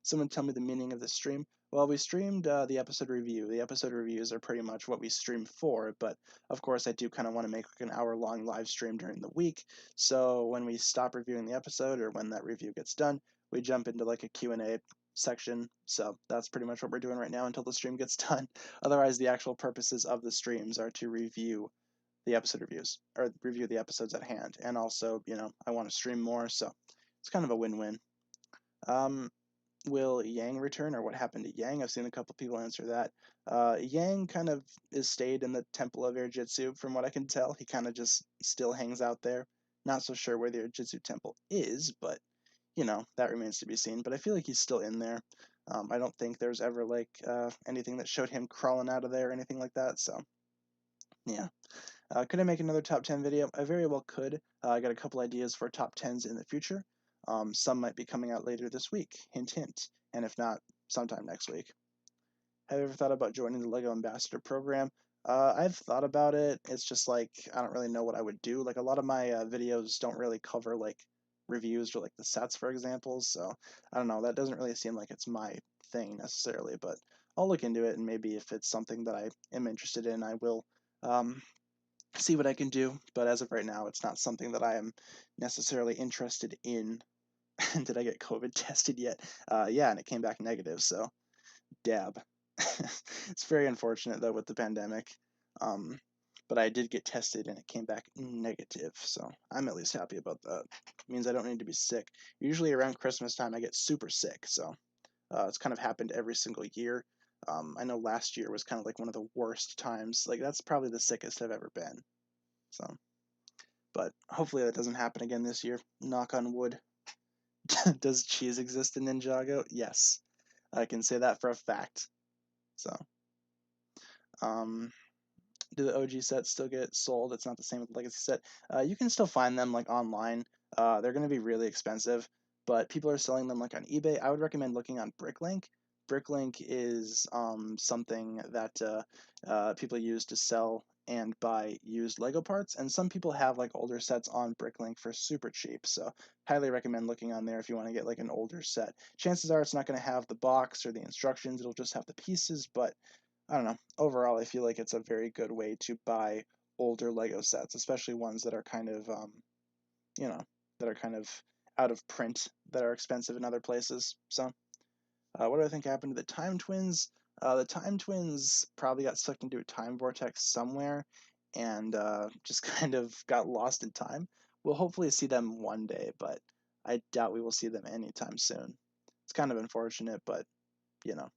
Someone tell me the meaning of the stream. Well, we streamed the episode review. The episode reviews are pretty much what we stream for, but of course I do kind of want to make like an hour-long live stream during the week. So when we stop reviewing the episode, or when that review gets done, we jump into like a Q&A section. So that's pretty much what we're doing right now until the stream gets done. Otherwise, the actual purposes of the streams are to review the episode reviews, or review the episodes at hand. And also, I want to stream more, so it's kind of a win-win. Will Yang return, or what happened to Yang? I've seen a couple people answer that. Yang kind of is stayed in the Temple of Air Jitsu, from what I can tell. He kind of just still hangs out there. Not so sure where the Air Jitsu Temple is, but that remains to be seen. But I feel like he's still in there. I don't think there's ever like anything that showed him crawling out of there or anything like that. So yeah. Could I make another top 10 video? I very well could. I got a couple ideas for top 10s in the future. Some might be coming out later this week, hint, hint, and if not, sometime next week. Have you ever thought about joining the LEGO Ambassador program? I've thought about it. It's just like, I don't really know what I would do. Like, a lot of my videos don't really cover, like, reviews or, like, the sets, for example, so I don't know. That doesn't really seem like it's my thing, necessarily, but I'll look into it, and maybe if it's something that I am interested in, I will see what I can do, but as of right now, it's not something that I am necessarily interested in. Did I get COVID tested yet? Yeah, and it came back negative, so dab. It's very unfortunate, though, with the pandemic. But I did get tested, and it came back negative, so I'm at least happy about that. It means I don't need to be sick. Usually around Christmas time, I get super sick, so it's kind of happened every single year. I know last year was kind of like one of the worst times. Like, that's probably the sickest I've ever been. So, but hopefully that doesn't happen again this year. Knock on wood. Does cheese exist in Ninjago? Yes, I can say that for a fact. So, do the OG sets still get sold? It's not the same with the Legacy set. You can still find them like online. They're going to be really expensive, but people are selling them like on eBay. I would recommend looking on Bricklink. Bricklink is something that people use to sell and buy used Lego parts, and some people have like older sets on Bricklink for super cheap. So highly recommend looking on there if you want to get like an older set. Chances are it's not going to have the box or the instructions. It'll just have the pieces, but I don't know. Overall, I feel like it's a very good way to buy older Lego sets, especially ones that are kind of, you know, that are kind of out of print, that are expensive in other places. So, what do I think happened to the Time Twins? The Time Twins probably got sucked into a time vortex somewhere and just kind of got lost in time. We'll hopefully see them one day, but I doubt we will see them anytime soon. It's kind of unfortunate, but, you know.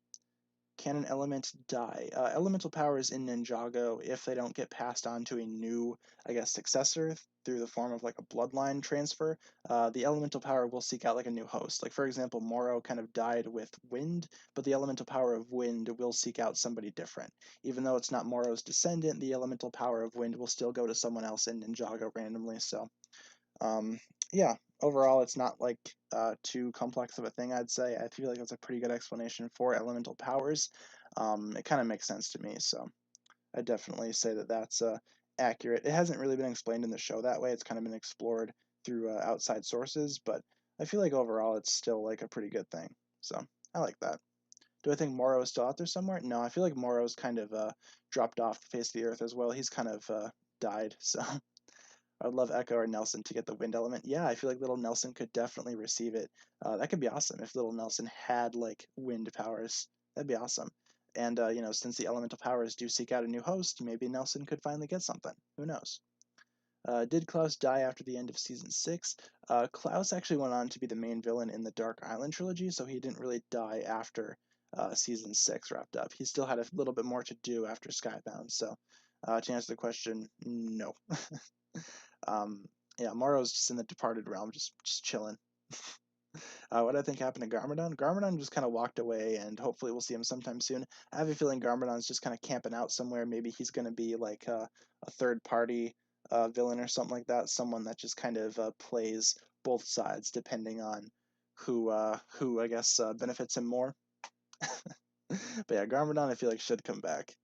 Can an element die? Elemental powers in Ninjago, if they don't get passed on to a new, I guess, successor through the form of like a bloodline transfer, the elemental power will seek out like a new host. Like, for example, Moro kind of died with wind, but the elemental power of wind will seek out somebody different. Even though it's not Moro's descendant, the elemental power of wind will still go to someone else in Ninjago randomly. So, yeah, overall, it's not like too complex of a thing, I'd say. I feel like that's a pretty good explanation for elemental powers. It kind of makes sense to me, so I definitely say that that's accurate. It hasn't really been explained in the show that way. It's kind of been explored through outside sources, but I feel like overall it's still like a pretty good thing. So I like that. Do I think Moro is still out there somewhere? No, I feel like Moro's kind of dropped off the face of the earth as well. He's kind of died, so I would love Echo or Nelson to get the wind element. Yeah, I feel like little Nelson could definitely receive it. That could be awesome if little Nelson had like wind powers. That'd be awesome. And since the elemental powers do seek out a new host, maybe Nelson could finally get something. Who knows? Did Klaus die after the end of season 6? Klaus actually went on to be the main villain in the Dark Island trilogy, so he didn't really die after season 6 wrapped up. He still had a little bit more to do after Skybound. So, to answer the question, no. Yeah, Moro's just in the departed realm, just chilling. What do I think happened to Garmadon? Garmadon just kind of walked away, and hopefully we'll see him sometime soon. I have a feeling Garmadon's just kind of camping out somewhere. Maybe he's going to be like a third-party villain or something like that, someone that just kind of plays both sides, depending on who I guess benefits him more. But yeah, Garmadon I feel like should come back.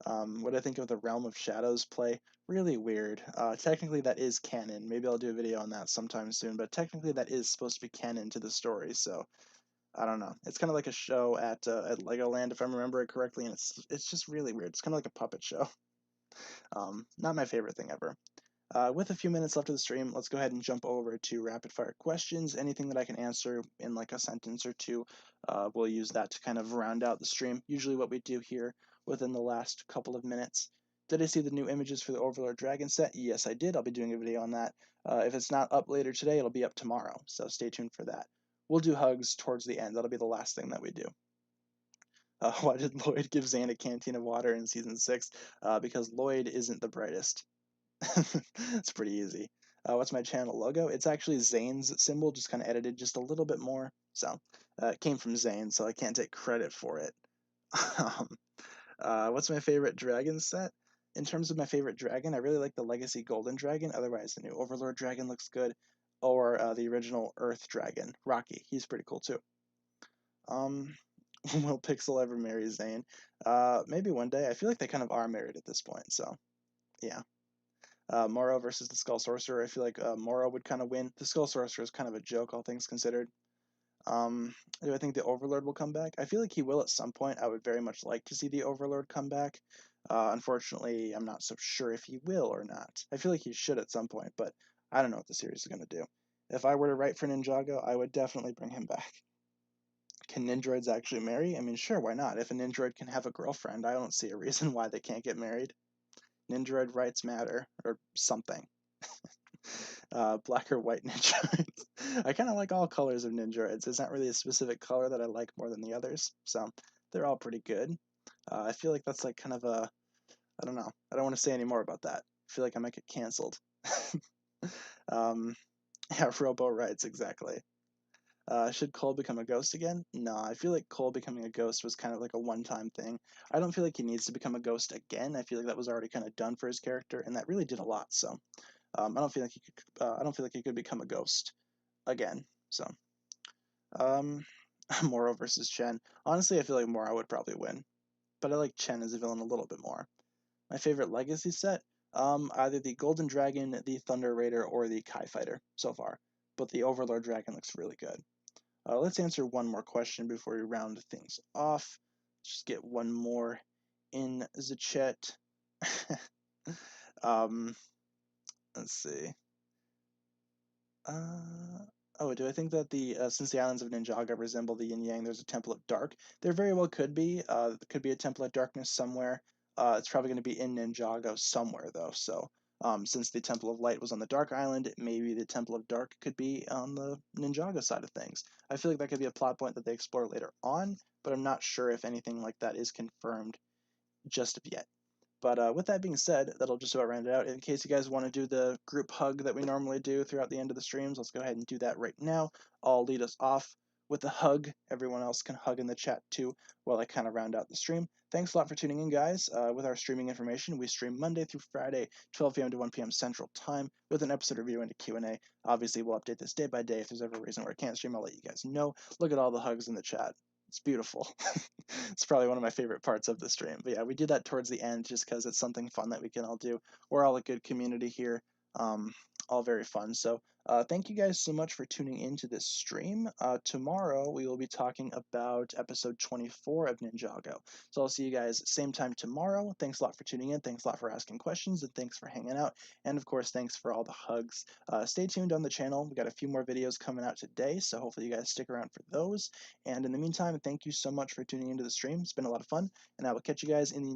What do I think of the Realm of Shadows play? Really weird. Technically that is canon. Maybe I'll do a video on that sometime soon, but technically that is supposed to be canon to the story, so I don't know. It's kind of like a show at Legoland, if I remember it correctly, and it's just really weird. It's kind of like a puppet show. Not my favorite thing ever. With a few minutes left of the stream, let's go ahead and jump over to rapid fire questions. Anything that I can answer in like a sentence or two, we'll use that to kind of round out the stream. Usually what we do here within the last couple of minutes. Did I see the new images for the Overlord Dragon set? Yes, I did. I'll be doing a video on that. If it's not up later today, it'll be up tomorrow, so stay tuned for that. We'll do hugs towards the end. That'll be the last thing that we do. Why did Lloyd give Zane a canteen of water in Season 6? Because Lloyd isn't the brightest. It's pretty easy. What's my channel logo? It's actually Zane's symbol, just kind of edited just a little bit more. So it came from Zane, so I can't take credit for it. What's my favorite dragon set? In terms of my favorite dragon, I really like the Legacy Golden Dragon. Otherwise, the new Overlord Dragon looks good. Or the original Earth Dragon, Rocky. He's pretty cool too. Will Pixel ever marry Zane? Maybe one day. I feel like they kind of are married at this point, so yeah. Moro versus the Skull Sorcerer. I feel like Moro would kind of win. The Skull Sorcerer is kind of a joke, all things considered. Do I think the Overlord will come back? I feel like he will at some point. I would very much like to see the Overlord come back. Unfortunately, I'm not so sure if he will or not. I feel like he should at some point, but I don't know what the series is going to do. If I were to write for Ninjago, I would definitely bring him back. Can Nindroids actually marry? I mean, sure, why not? If a Nindroid can have a girlfriend, I don't see a reason why they can't get married. Nindroid rights matter, or something. Black or white Nindroids. I kind of like all colors of Nindroids. There's not really a specific color that I like more than the others, so they're all pretty good. I feel like that's like kind of a, I don't know. I don't want to say any more about that. I feel like I might get canceled. Yeah, Robo rights, exactly. Should Cole become a ghost again? No, I feel like Cole becoming a ghost was kind of like a one-time thing. I don't feel like he needs to become a ghost again. I feel like that was already kind of done for his character, and that really did a lot. So I don't feel like he could. I don't feel like he could become a ghost again. So Moro versus Chen. Honestly, I feel like Moro would probably win, but I like Chen as a villain a little bit more. My favorite legacy set. Either the Golden Dragon, the Thunder Raider, or the Kai Fighter so far. But the Overlord Dragon looks really good. Let's answer one more question before we round things off. Just get one more in the chat. Let's see. Do I think that since the islands of Ninjago resemble the Yin Yang, there's a Temple of Dark? There very well could be. There could be a Temple of Darkness somewhere. It's probably going to be in Ninjago somewhere, though. So, since the Temple of Light was on the Dark Island, maybe the Temple of Dark could be on the Ninjago side of things. I feel like that could be a plot point that they explore later on, but I'm not sure if anything like that is confirmed just of yet. But with that being said, that'll just about round it out. In case you guys want to do the group hug that we normally do throughout the end of the streams, let's go ahead and do that right now. I'll lead us off with a hug. Everyone else can hug in the chat too while I kind of round out the stream. Thanks a lot for tuning in, guys. With our streaming information, we stream Monday through Friday, 12 p.m. to 1 p.m. Central Time, with an episode review and a Q&A. Obviously, we'll update this day by day. If there's ever a reason where I can't stream, I'll let you guys know. Look at all the hugs in the chat. It's beautiful. It's probably one of my favorite parts of the stream. But yeah, we do that towards the end just because it's something fun that we can all do. We're all a good community here, all very fun. So thank you guys so much for tuning into this stream. Tomorrow we will be talking about episode 24 of Ninjago. So I'll see you guys same time tomorrow. Thanks a lot for tuning in. Thanks a lot for asking questions, and thanks for hanging out. And of course, thanks for all the hugs. Stay tuned on the channel. We got a few more videos coming out today, so hopefully you guys stick around for those. And in the meantime, thank you so much for tuning into the stream. It's been a lot of fun, and I will catch you guys in the